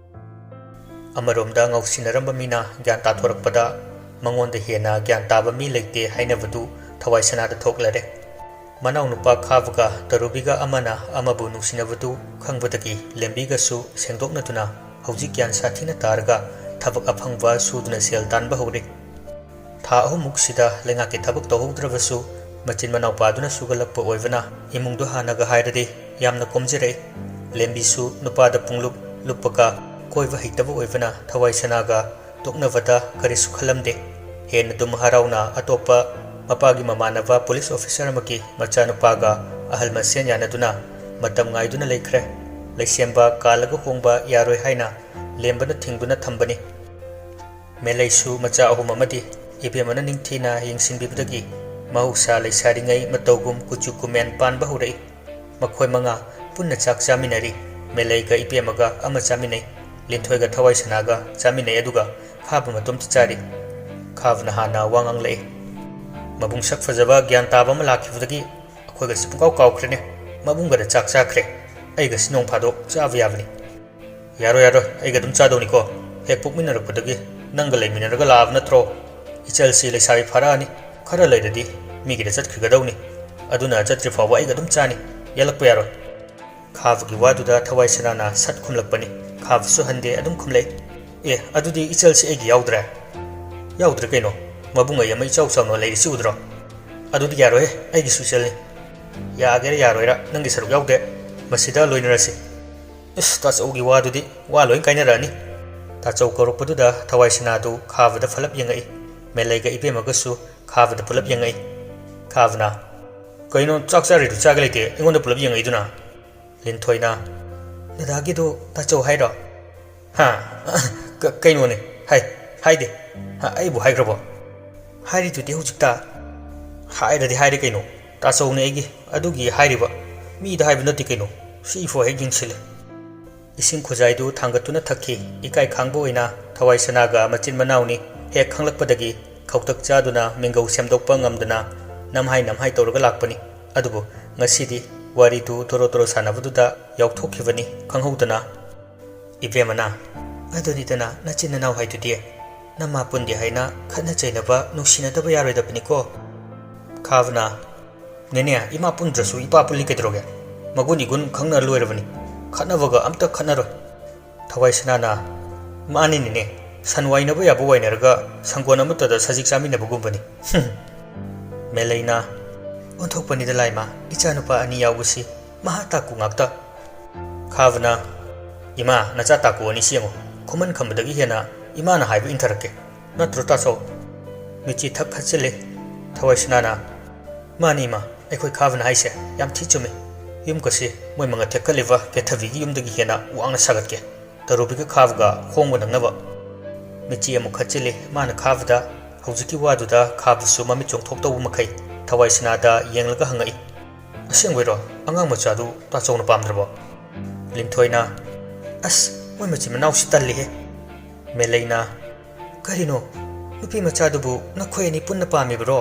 ꯑꯃꯔꯣꯝꯗ ꯉꯥꯎꯁꯤꯟꯅꯔꯝꯕ ꯃꯤꯅ ꯒ꯭ꯌꯥꯟ ꯇꯥꯊꯣꯔꯛꯄꯗ ꯃꯉꯣꯟꯗ ꯍꯦꯟꯅ ꯒ꯭ꯌꯥꯟ ꯇꯥꯕ ꯃꯤ ꯂꯩꯇꯦ ꯍꯥꯏꯅꯕꯗꯨ ꯊꯋꯥꯏꯁꯅꯥꯗ ꯊꯣꯛꯂꯔꯦ ꯃꯅꯥꯎ ꯅꯨꯄꯥ ꯈꯥꯕꯒ ꯇꯔꯨꯕꯤꯒ ꯑꯃꯅ ꯑꯃꯕꯨ ꯅꯨꯡꯁꯤꯅꯕꯗꯨ ꯈꯪꯕꯗꯒꯤ ꯂꯦꯝꯕꯤꯒꯁꯨ ꯁꯦꯡꯗꯣꯛꯅꯗꯨꯅ ꯍꯧꯖꯤꯛ ꯒ꯭ꯌꯥꯟ ꯁꯥꯊꯤꯅ ꯇꯥꯔꯒ ꯊꯕꯛ ꯑꯐꯪꯕ ꯁꯨꯗꯨꯅ ꯁꯦꯜ ꯇꯥꯟꯕ ꯍꯧꯔꯦ ꯊꯥ ꯑꯍꯨꯝꯃꯨꯛꯁꯤꯗ ꯂꯩꯉꯥꯛꯀꯤ ꯊꯕꯛ ꯇꯧꯍꯧꯗ꯭ꯔꯕꯁꯨ ꯃꯆꯤꯟ ꯃꯅꯥꯎꯄꯥꯗꯨꯅ ꯁꯨꯒꯠꯂꯛꯄ ꯑꯣꯏꯕꯅ ꯏꯃꯨꯡꯗꯨ ꯍꯥꯟꯅꯒ ꯍꯥꯏꯔꯗꯤ ꯌꯥꯝꯅ ꯀꯣꯝꯖꯔꯛꯏ ꯂꯦꯝꯕꯤꯁꯨ ꯅꯨꯄꯥꯗ ꯄꯨꯡꯂꯨꯞ ꯂꯨꯞꯄꯒ ꯀꯣꯏꯕ ꯍꯩꯇꯕ ꯑꯣꯏꯕꯅ ꯊꯋꯥꯏꯁꯅꯥꯒ ꯇꯣꯛꯅꯕꯗ ꯀꯔꯤꯁꯨ ꯈꯜꯂꯝꯗꯦ ꯍꯦꯟꯅ ꯑꯗꯨꯝ ꯍꯔꯥꯎꯅ ꯑꯇꯣꯞꯄ ꯃꯄꯥꯒꯤ ꯃꯃꯥꯟꯅꯕ ꯄꯨꯂꯤꯁ ꯑꯣꯐꯤꯁꯔ ꯑꯃꯒꯤ ꯃꯆꯥꯅꯨꯄꯥꯒ ꯑꯍꯜ ꯃꯁꯦꯟ ꯌꯥꯅꯗꯨꯅ ꯃꯇꯝ ꯉꯥꯏꯗꯨꯅ ꯂꯩꯈ꯭ꯔꯦ ꯂꯩꯁꯦꯝꯕ ꯀꯥꯜꯂꯒ ꯍꯣꯡꯕ ꯌꯥꯔꯣꯏ ꯍꯥꯏꯅ ꯂꯦꯝꯕꯅ ꯊꯤꯡꯗꯨꯅ ꯊꯝꯕꯅꯤ ꯃꯦꯂꯩꯁꯨ ꯃꯆꯥ ꯑꯍꯨꯝ ꯑꯃꯗꯤ ꯏꯕꯦꯝꯃꯅ ꯅꯤꯡꯊꯤꯅ ꯌꯦꯡꯁꯤꯟꯕꯤꯕꯗꯒꯤ ꯃꯍꯧꯁꯥ ꯂꯩꯁꯥꯔꯤꯉꯩ ꯃꯇꯧꯒꯨꯝ ꯀꯨꯆꯨ ꯀꯨꯃꯦꯟ ꯄꯥꯟꯕ ꯍꯧꯔꯛꯏ ꯃꯈꯣꯏ ꯃꯉꯥ ꯄꯨꯟꯅ ꯆꯥꯛ ꯆꯥꯃꯤꯟꯅꯔꯤ ꯃꯦꯂꯩꯒ ꯏꯕꯦꯝꯃꯒ ꯑꯃ ꯆꯥꯃꯤꯟꯅꯩ ꯂꯤꯟꯊꯣꯏꯒ ꯊꯋꯥꯏꯁꯅꯥꯒ ꯆꯥꯃꯤꯟꯅꯩ ꯑꯗꯨꯒ ꯈꯥꯕ ꯃꯇꯣꯝꯇ ꯆꯥꯔꯤ ꯈꯥꯕꯅ ꯍꯥꯟꯅ ꯋꯥ ꯉꯥꯡꯂꯛꯏ ꯃꯕꯨꯡ ꯁꯛ ꯐꯖꯕ ꯒ꯭ꯌꯥꯟ ꯇꯥꯕ ꯑꯃ ꯂꯥꯛꯈꯤꯕꯗꯒꯤ ꯑꯩꯈꯣꯏꯒꯁꯤ ꯄꯨꯡꯀꯥꯎ ꯀꯥꯎꯈ꯭ꯔꯦꯅꯦ ꯃꯕꯨꯡꯒꯗ ꯆꯥꯛ ꯆꯥꯈ꯭ꯔꯦ ꯑꯩꯒꯁꯤ ꯅꯣꯡ ꯐꯥꯗꯣꯛ ꯆꯥꯕ ꯌꯥꯕꯅꯤ ꯌꯥꯔꯣꯏ ꯌꯥꯔꯣꯏ ꯑꯩꯒ ꯑꯗꯨꯝ ꯆꯥꯗꯧꯅꯤꯀꯣ ꯍꯦꯛ ꯄꯣꯛꯃꯤꯟꯅꯔꯛꯄꯗꯒꯤ ꯅꯪꯒ ꯂꯩꯃꯤꯟꯅꯔꯒ ꯂꯥꯛꯑꯕ ꯅꯠꯇ꯭ꯔꯣ ꯏꯆꯜꯁꯤ ꯂꯩꯁꯥꯕꯤ ꯐꯥꯔꯛꯑꯅꯤ ꯈꯔ ꯂꯩꯔꯗꯤ ꯃꯤꯒꯤꯗ ꯆꯠꯈꯤꯒꯗꯧꯅꯤ ꯑꯗꯨꯅ ꯆꯠꯇ꯭ꯔꯤ ꯐꯥꯎꯕ ꯑꯩꯒ ꯑꯗꯨꯝ ꯆꯥꯅꯤ ꯌꯦꯜꯂꯛꯄ ꯌꯥꯔꯣꯏ ꯈꯥꯕꯒꯤ ꯋꯥꯗꯨꯗ ꯊꯋꯥꯏꯁꯅꯥꯅ ꯁꯠ ꯈꯨꯝꯂꯛꯄꯅꯤ ꯈꯥꯕꯁꯨ ꯍꯟꯗꯦ ꯑꯗꯨꯝ ꯈꯨꯝꯂꯛꯏ ꯑꯦ ꯑꯗꯨꯗꯤ ꯏꯆꯜꯁꯤ ꯑꯩꯒꯤ ꯌꯥꯎꯗ꯭ꯔꯦ ꯌꯥꯎꯗ꯭ꯔꯦ ꯀꯩꯅꯣ ꯃꯕꯨꯡ ꯑꯩ ꯑꯃ ꯏꯆꯥꯎ ꯆꯥꯎꯅ ꯂꯩꯔꯤꯁꯤ ꯎꯗ꯭ꯔꯣ ꯑꯗꯨꯗꯤ ꯌꯥꯔꯣꯏꯍꯦ ꯑꯩꯒꯤꯁꯨ ꯏꯆꯜꯅꯤ ꯌꯥꯒꯦꯔꯥ ꯌꯥꯔꯣꯏꯔꯥ ꯅꯪꯒꯤ ꯁꯔꯨꯛ ꯌꯥꯎꯗꯦ ꯃꯁꯤꯗ ꯂꯣꯏꯅꯔꯁꯤ ꯏꯁ ꯇꯥꯆꯧꯒꯤ ꯋꯥꯗꯨꯗꯤ ꯋꯥ ꯂꯣꯏ ꯀꯥꯏꯅꯔꯛꯑꯅꯤ ꯇꯥꯆꯧ ꯀꯧꯔꯛꯄꯗꯨꯗ ꯊꯋꯥꯏꯁꯅꯥꯗꯨ ꯈꯥꯕꯗ ꯐꯂꯞ ꯌꯦꯡꯉꯛꯏ ꯃꯦꯂꯩꯒ ꯏꯕꯦꯝꯃꯒꯁꯨ ꯈꯥꯕꯗ ꯄꯨꯂꯞ ꯌꯦꯡꯉꯛꯏ ꯈꯥꯕꯅ ꯀꯩꯅꯣ ꯆꯥꯛ ꯆꯥꯔꯤꯗꯨ ꯆꯥꯒ ꯂꯩꯇꯦ ꯑꯩꯉꯣꯟꯗ ꯄꯨꯂꯞ ꯌꯦꯡꯉꯛꯏꯗꯨꯅ ꯂꯤꯟꯊꯣꯏꯅ ꯗꯗꯥꯒꯤꯗꯨ ꯇꯥꯆꯧ ꯍꯥꯏꯔꯣ ꯍꯥ ꯀꯩꯅꯣꯅꯦ ꯍꯥꯏꯗꯦ ꯑꯩꯕꯨ ꯍꯥꯏꯈ꯭ꯔꯕꯣ ꯍꯥꯏꯔꯤꯗꯨꯗꯤ ꯍꯧꯖꯤꯛꯇ ꯍꯥꯏꯔꯗꯤ ꯍꯥꯏꯔꯦ ꯀꯩꯅꯣ ꯇꯥꯆꯧꯅꯦ ꯑꯩꯒꯤ ꯑꯗꯨꯒꯤ ꯍꯥꯏꯔꯤꯕ ꯃꯤꯗ ꯍꯥꯏꯕ ꯅꯠꯇꯦ ꯀꯩꯅꯣ ꯁꯤꯐꯥꯎ ꯍꯦꯛ ꯌꯦꯡꯁꯤꯜꯂꯦ ꯏꯁꯤꯡ ꯈꯨꯖꯥꯏꯗꯨ ꯊꯥꯡꯒꯠꯇꯨꯅ ꯊꯛꯈꯤ ꯏꯀꯥꯏ ꯈꯥꯡꯕ ꯑꯣꯏꯅ ꯊꯋꯥꯏꯁꯅꯥꯒ ꯃꯆꯤꯟ ꯃꯅꯥꯎꯅꯤ ꯍꯦꯛ ꯈꯪꯂꯛꯄꯗꯒꯤ ꯈꯧꯇꯛ ꯆꯥꯗꯨꯅ ꯃꯤꯡꯒꯧ ꯁꯦꯝꯗꯣꯛꯄ ꯉꯝꯗꯅ ꯅꯝꯍꯥꯏ ꯇꯧꯔꯒ ꯂꯥꯛꯄꯅꯤ ꯑꯗꯨꯕꯨ ꯉꯁꯤꯗꯤ ꯋꯥꯔꯤꯗꯨ ꯇꯣꯔꯣ ꯁꯥꯟꯅꯕꯗꯨꯗ ꯌꯥꯎꯊꯣꯛꯈꯤꯕꯅꯤ ꯈꯪꯍꯧꯗꯅ ꯏꯕꯦꯝꯃꯅ ꯑꯗꯨꯅꯤꯗꯅ ꯅꯆꯤꯟ ꯅꯅꯥꯎ ꯍꯥꯏꯗꯨꯗꯤ ꯅꯃꯥ ꯄꯨꯟꯗꯦ ꯍꯥꯏꯅ ꯈꯠꯅ ꯆꯩꯅꯕ ꯅꯨꯡꯁꯤꯅꯗꯕ ꯌꯥꯔꯣꯏꯗꯕꯅꯤꯀꯣ ꯈꯥꯕꯅ ꯅꯦꯅꯦ ꯏꯃꯥ ꯄꯨꯟꯗ꯭ꯔꯁꯨ ꯏꯄꯥ ꯄꯨꯜꯂꯤ ꯀꯩꯗꯧꯔꯒꯦ ꯃꯒꯨꯟ ꯏꯒꯨꯟ ꯈꯪꯅ ꯂꯣꯏꯔꯕꯅꯤ ꯈꯠꯅꯕꯒ ꯑꯝꯇ ꯈꯠꯅꯔꯣꯏ ꯊꯋꯥꯏꯁꯅꯥꯅ ꯃꯥꯅꯤꯅꯦ ꯁꯟ ꯋꯥꯏꯅꯕ ꯌꯥꯕ ꯋꯥꯏꯅꯔꯒ ꯁꯪꯒꯣꯟ ꯑꯃꯠꯇꯗ ꯁꯖꯤꯛ ꯆꯥꯃꯤꯟꯅꯕꯒꯨꯝꯕꯅꯤ ꯃꯦꯂꯩꯅ ꯑꯣꯟꯊꯣꯛꯄꯅꯤꯗ ꯂꯥꯏꯃ ꯏꯆꯥꯅꯨꯄꯥ ꯑꯅꯤ ꯌꯥꯎꯕꯁꯤ ꯃꯍꯥ ꯇꯥꯀꯨ ꯉꯥꯛꯇ ꯈꯥꯕꯅ ꯏꯃꯥ ꯅꯆꯥ ꯇꯥꯀꯨ ꯑꯅꯤ ꯌꯦꯡꯉꯨ ꯈꯨꯃꯟ ꯈꯝꯕꯗꯒꯤ ꯍꯦꯟꯅ ꯏꯃꯥꯅ ꯍꯥꯏꯕ ꯏꯟꯊꯔꯛꯀꯦ ꯅꯠꯇ꯭ꯔꯣ ꯇꯥꯆꯧ ꯃꯤꯆꯤ ꯊꯛ ꯈꯠꯆꯤꯜꯂꯤ ꯊꯋꯥꯏꯁꯅꯥꯅ ꯃꯥꯅꯤ ꯏꯃꯥ ꯑꯩꯈꯣꯏ ꯈꯥꯕꯅ ꯍꯥꯏꯁꯦ ꯌꯥꯝ ꯊꯤ ꯆꯨꯝꯃꯤ ꯌꯨꯝꯒꯁꯤ ꯃꯣꯏ ꯃꯉꯥ ꯊꯦꯛꯀꯠꯂꯤꯕ ꯀꯦꯊꯕꯤꯒꯤ ꯌꯨꯝꯗꯒꯤ ꯍꯦꯟꯅ ꯋꯥꯡꯅ ꯁꯥꯒꯠꯀꯦ ꯇꯔꯨꯕꯤꯒ ꯈꯥꯕꯒ ꯍꯣꯡꯕ ꯅꯪꯅꯕ ꯃꯤꯆꯤ ꯑꯃꯨꯛ ꯈꯠꯆꯤꯜꯂꯤ ꯃꯥꯅ ꯈꯥꯕꯗ ꯍꯧꯖꯤꯛꯀꯤ ꯋꯥꯗꯨꯗ ꯈꯥꯕꯁꯨ ꯃꯃꯤꯠ ꯆꯣꯡꯊꯣꯛꯇꯧꯕ ꯃꯈꯩ ꯊꯋꯥꯏꯁꯅꯥꯗ ꯌꯦꯡꯂꯒ ꯍꯪꯉꯛꯏ ꯑꯁꯦꯡꯕꯩꯔꯣ ꯑꯉꯥꯡ ꯃꯆꯥꯗꯨ ꯇꯥꯆꯧꯅ ꯄꯥꯝꯗ꯭ꯔꯕꯣ ꯂꯤꯟꯊꯣꯏꯅ ꯑꯁ ꯃꯣꯏ ꯃꯆꯤꯟ ꯃꯅꯥꯎꯁꯤ ꯇꯜꯂꯤꯍꯦ ꯃꯦꯂꯩꯅ ꯀꯔꯤꯅꯣ ꯅꯨꯄꯤ ꯃꯆꯥꯗꯨꯕꯨ ꯅꯈꯣꯏ ꯑꯅꯤ ꯄꯨꯟꯅ ꯄꯥꯝꯃꯤꯕꯔꯣ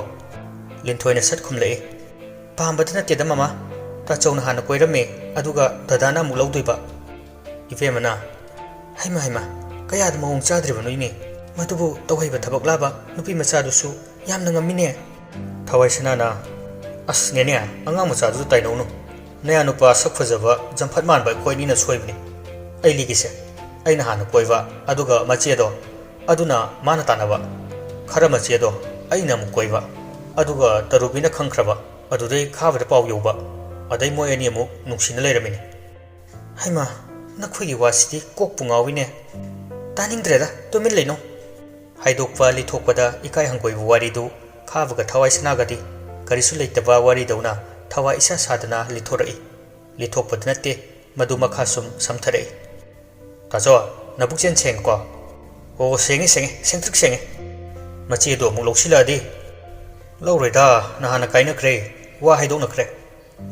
ꯂꯤꯟꯊꯣꯏꯅ ꯁꯠ ꯈꯨꯝꯂꯛꯏ ꯄꯥꯝꯕꯗ ꯅꯠꯇꯦꯗ ꯃꯃꯥ ꯇꯥꯆꯧꯅ ꯍꯥꯟꯅ ꯀꯣꯏꯔꯝꯃꯦ ꯑꯗꯨꯒ ꯗꯗꯥꯅ ꯑꯃꯨꯛ ꯂꯧꯗꯣꯏꯕ ꯏꯕꯦꯝꯃꯅ ꯍꯩꯃ ꯀꯌꯥꯗ ꯃꯑꯣꯡ ꯆꯥꯗ꯭ꯔꯤꯕꯅꯣ ꯏꯅꯦ ꯃꯗꯨꯕꯨ ꯇꯧꯍꯩꯕ ꯊꯕꯛ ꯂꯥꯕ ꯅꯨꯄꯤ ꯃꯆꯥꯗꯨꯁꯨ ꯌꯥꯝꯅ ꯉꯝꯃꯤꯅꯦ ꯊꯋꯥꯏꯁꯅꯥꯅ ꯑꯁ ꯅꯦꯅꯦ ꯑꯉꯥꯡ ꯃꯆꯥꯗꯨꯗ ꯇꯥꯏꯅꯧꯅꯨ ꯅꯌꯥ ꯅꯨꯄꯥ ꯁꯛ ꯐꯖꯕ ꯖꯝꯐꯠ ꯃꯥꯟꯕ ꯑꯩꯈꯣꯏ ꯑꯅꯤꯅ ꯁꯣꯏꯕꯅꯤ ꯑꯩ ꯂꯤꯒꯤꯁꯦ ꯑꯩꯅ ꯍꯥꯟꯅ ꯀꯣꯏꯕ ꯑꯗꯨꯒ ꯃꯆꯦꯗꯣ ꯑꯗꯨꯅ ꯃꯥꯅ ꯇꯥꯟꯅꯕ ꯈꯔ ꯃꯆꯦꯗꯣ ꯑꯩꯅ ꯑꯃꯨꯛ ꯀꯣꯏꯕ ꯑꯗꯨꯒ ꯇꯔꯨꯕꯤꯅ ꯈꯪꯈ꯭ꯔꯕ ꯑꯗꯨꯗꯩ ꯈꯥꯕꯗ ꯄꯥꯎ ꯌꯧꯕ ꯑꯗꯩ ꯃꯣꯏ ꯑꯅꯤ ꯑꯃꯨꯛ ꯅꯨꯡꯁꯤꯅ ꯂꯩꯔꯝꯃꯤꯅꯤ ꯍꯩꯃ ꯅꯈꯣꯏꯒꯤ ꯋꯥꯁꯤꯗꯤ ꯀꯣꯛꯄꯨ ꯉꯥꯎꯏꯅꯦ ꯇꯥꯅꯤꯡꯗ꯭ꯔꯦꯗ ꯇꯨꯃꯤꯟ ꯂꯩꯅꯣ ꯍꯥꯏꯗꯣꯛꯄ ꯂꯤꯊꯣꯛꯄꯗ ꯏꯀꯥꯏ ꯍꯪꯒꯣꯏꯕ ꯋꯥꯔꯤꯗꯨ ꯈꯥꯕꯒ ꯊꯋꯥꯏꯁꯅꯥꯒꯗꯤ ꯀꯔꯤꯁꯨ ꯂꯩꯇꯕ ꯋꯥꯔꯤꯗꯧꯅ ꯊꯋꯥꯏ ꯏꯁꯥ ꯁꯥꯗꯅ ꯂꯤꯊꯣꯔꯛꯏ ꯂꯤꯊꯣꯛꯄꯗ ꯅꯠꯇꯦ ꯃꯗꯨ ꯃꯈꯥ ꯁꯨꯝ ꯁꯝꯊꯔꯛꯏ ꯇꯥꯆꯧ ꯅꯕꯨꯛꯆꯦꯟ ꯁꯦꯡꯉꯦꯀꯣ ꯑꯣ ꯁꯦꯡꯉꯦ ꯁꯦꯡꯇ꯭ꯔꯤꯛ ꯁꯦꯡꯉꯦ ꯃꯆꯦꯗꯣ ꯑꯃꯨꯛ ꯂꯧꯁꯤꯜꯂꯛꯑꯗꯤ ꯂꯧꯔꯣꯏꯗ ꯅꯍꯥꯟꯅ ꯀꯥꯏꯅꯈ꯭ꯔꯦ ꯋꯥ ꯍꯥꯏꯗꯣꯛꯅꯈ꯭ꯔꯦ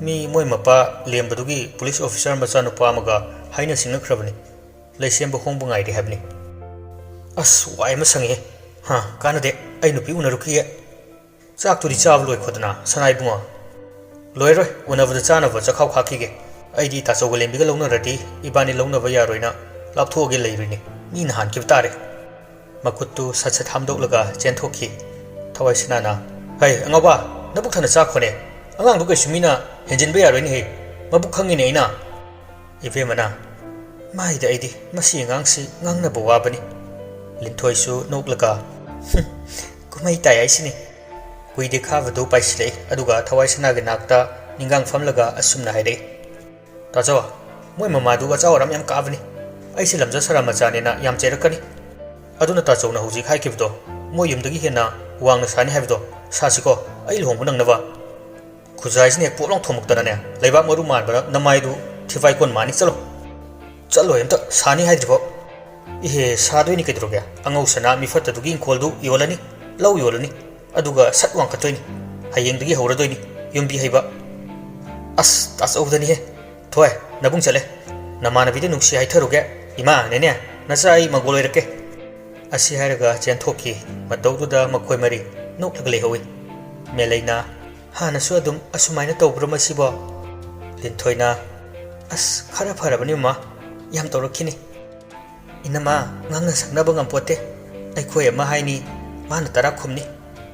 ꯃꯤ ꯃꯣꯏ ꯃꯄꯥ ꯂꯦꯝꯕꯗꯨꯒꯤ ꯄꯨꯂꯤꯁ ꯑꯣꯐꯤꯁꯥꯔ ꯃꯆꯥꯅꯨꯄꯥ ꯑꯃꯒ ꯍꯥꯏꯅ ꯁꯤꯡꯅꯈ꯭ꯔꯕꯅꯤ ꯂꯩꯁꯦꯝꯕ ꯍꯣꯡꯕ ꯉꯥꯏꯔꯤ ꯍꯥꯏꯕꯅꯤ ꯑꯁ ꯋꯥꯏ ꯑꯃ ꯁꯪꯉꯦ ꯀꯥꯟꯅꯗꯦ ꯑꯩ ꯅꯨꯄꯤ ꯎꯅꯔꯨꯈꯤꯒꯦ ꯆꯥꯛꯇꯨꯗꯤ ꯆꯥꯕ ꯂꯣꯏꯈꯣꯗꯅ ꯁꯅꯥꯏꯕꯨꯡꯉꯣ loiroi unavada chanava chakhau khakige aidi tachoga lembiga lognaradi ibani lognava yaroina lapthoge leirini ni nahan kibtare makuttu sachat hamdoklaga chenthokhi thawaisina na hai angaba nabuk thana chakhone angang du kaisumina henjinba yaroini he mabuk khangine ina ibemana mai da aidi masi ngangsi ngangna bawabani linthoisu noklaga kumai tai aisini kuide khavadu paisle aduga thawaisina ge nakta ningang famlaga asumna haire tajawa moi mamadu ga chawaram yam kavni aisi lamja sarama chanena yam cherakani aduna tajona huji khai kibdo moi yumdagi hena wangna sani habdo sasiko ai lhong bunang nawa khujais ne polong thomuktana ne leibak maru manbara namaidu thifai kon mani chalo emta sani haidribo ihe sadoi ni kedroga angau sana mi fatta dugi koldu yolani law yolani aduga satwang katoini hayeng dagi horadoini yumbi haiba tas awdani he thoy nabung chale namana bide nungsi haitharuge ima nene nasai magoloirake asi haraga chenthokki matawduda makoi mari noklagale howi meleina hana su adum asumaina tawbro masibo linthoina khara pharabani ma yam tawrakhini inama ngangna saknaba ngampote aikhoi ama haini mana tara khumni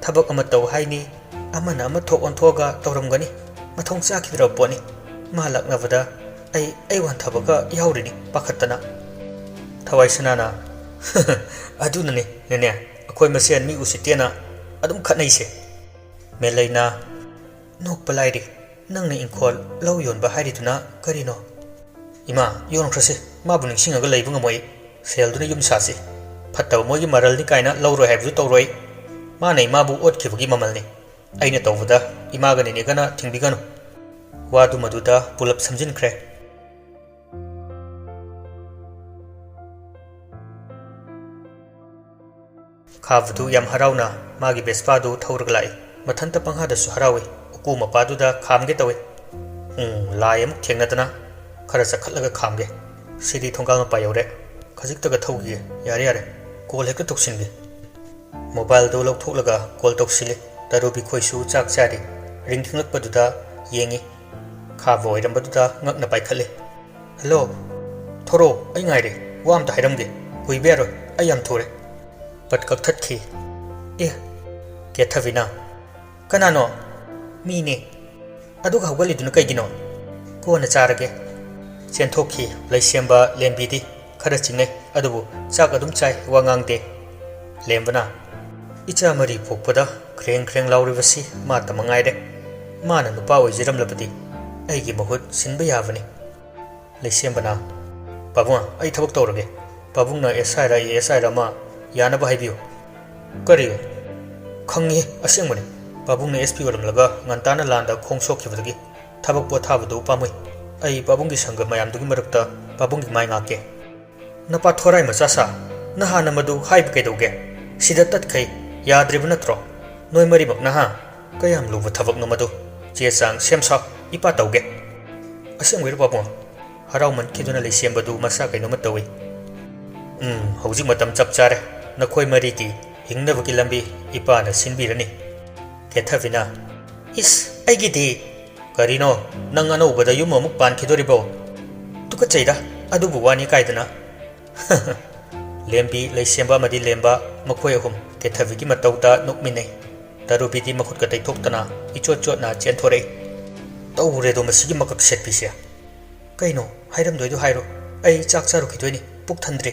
thabak ama taw haini amana ama thok onthoga tawramgani mathong chakhidra poni ma laknavada ai wan thabaka yaurini pakhatana thawaisana na adunane nene akhoi masian mi usitena adum khatnaise meleina nokpalairi nangna inkhol law yonba hariduna karino ima yon khrase ma buning singaga leibunga moi selduna yum sasi phattaw moi maral ni kaina lawroi habju tawroi ma nei ma bu ot khibagi mamalni aina tawbuda ima ga ne gana thingbiganu wadu maduda pulap samjin khre khavdu yam harauna magi bespadu thawrglai mathanta pangha da su harawi uku mapadu da khamge tawe lai am thengnatana khara sakhatlaga khamge sidi thonggal ma payore khajik taga thawgi yare kol hekta toksinge mobile do lok thoklaga kol toksile tarubi khoisu chak chari ring thinglak paduda yengi khavo irambaduda ngakna paikhale hello thoro ai ngai re wam ta hairamge kuibero ai yam thore pat kak thatki ke thavina kanano mine aduga hawali duna kaigino ko na charage chenthokhi laisemba lembidi khara chingne adubu chak adum chai wangangde lembana icha mari pokpada kreng lauribasi ma tamangaire mana nupa oijiram labadi aigi mahut sinba yavani laisembana babunga ai thabak tawrage babungna SI ra ma yana ba haibiyo kari khangi asengmani babungna SP oramlaga ngantana landa khongsokkhibadagi thabak po thabadu pamui ai babungi sangga mayamdugi marakta babungi mai ngake napa thorai machasa nahana madu haib kaidoge sida tatkai yadribu natro noi mari bak naha kayam lubu thabak no madu chesang semsa ipa tauge asengwir babung harau man kiduna le sembadu masa kaino matawi hauji matam chapchare nakhoi mari ki hingnabaki lambi ipa na sinbirani kethavina is aigidi karino nang anobada yum amuk pan khidoribo tuka chaida adubu wani kaidana lembi leisemba madi lemba makhoi ahum kethavigi matauda nukminai tarubidi makhut ka taithoktana ichot na chenthore tawre do masigi makak setpisia kaino hairam doidu hairo ai chak charu khidoni puk thandri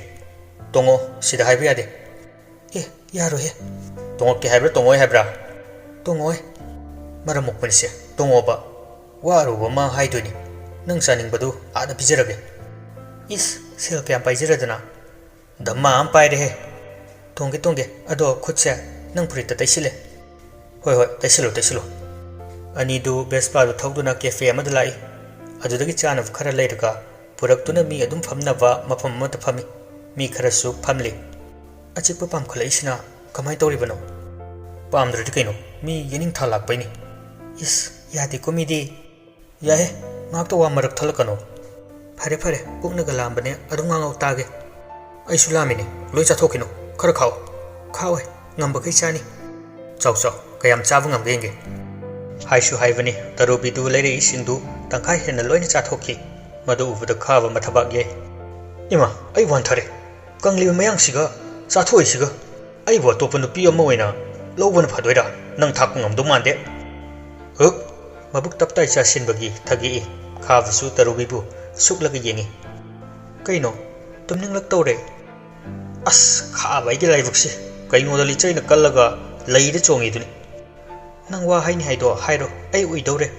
tongo sida haiba yade yaro he tongo ke haibra tongoi haibra tongoi maramok panise tongoba waru bama haidoni nang saning badu ada pijarage is sel kyam paijiradana dhamma am paire he tonge ado khutse nang purita taisile hoi taisilo ani du bespa du thogduna cafe amada lai adudagi chana khara leiraga puraktuna mi adum famnaba mafam mata phami mi khara su phamli achikpa pam khalaisina kamai toribano pamdridi kaino mi yening thalak paini is yadi komidi yahe ngakto wa marak thalakano phare puknaga lambane adunga ngau tage ai sulamini loi chathokino khara khawe ngamba kai chani chaw kayam chawa ngam genge हाइसु हाइबनी तरुबीदु लेरे इसिंदु तंखाई हेन lion चाथोखी मदु उबद खाब मथबाग ये इमा आई वांथरे कंगली मयांगसिगा चाथोइसिगा आई बो तोप नुपी अमा ओइना लौबन फदोइरा नंग थाकु ngमदो मानदे हक मबुक तपताई चासिनबगी थगी खाबसु तरुबीबु सुकलग येंगी कइनो तुमनिंगलक तौरे अस खाबाइगे लाइबुकसे कइनो दली चैना कल्लगा लैदे चोंगीदुनि नंग वा हाइनि हाइदो हाइरो आई उइदौरे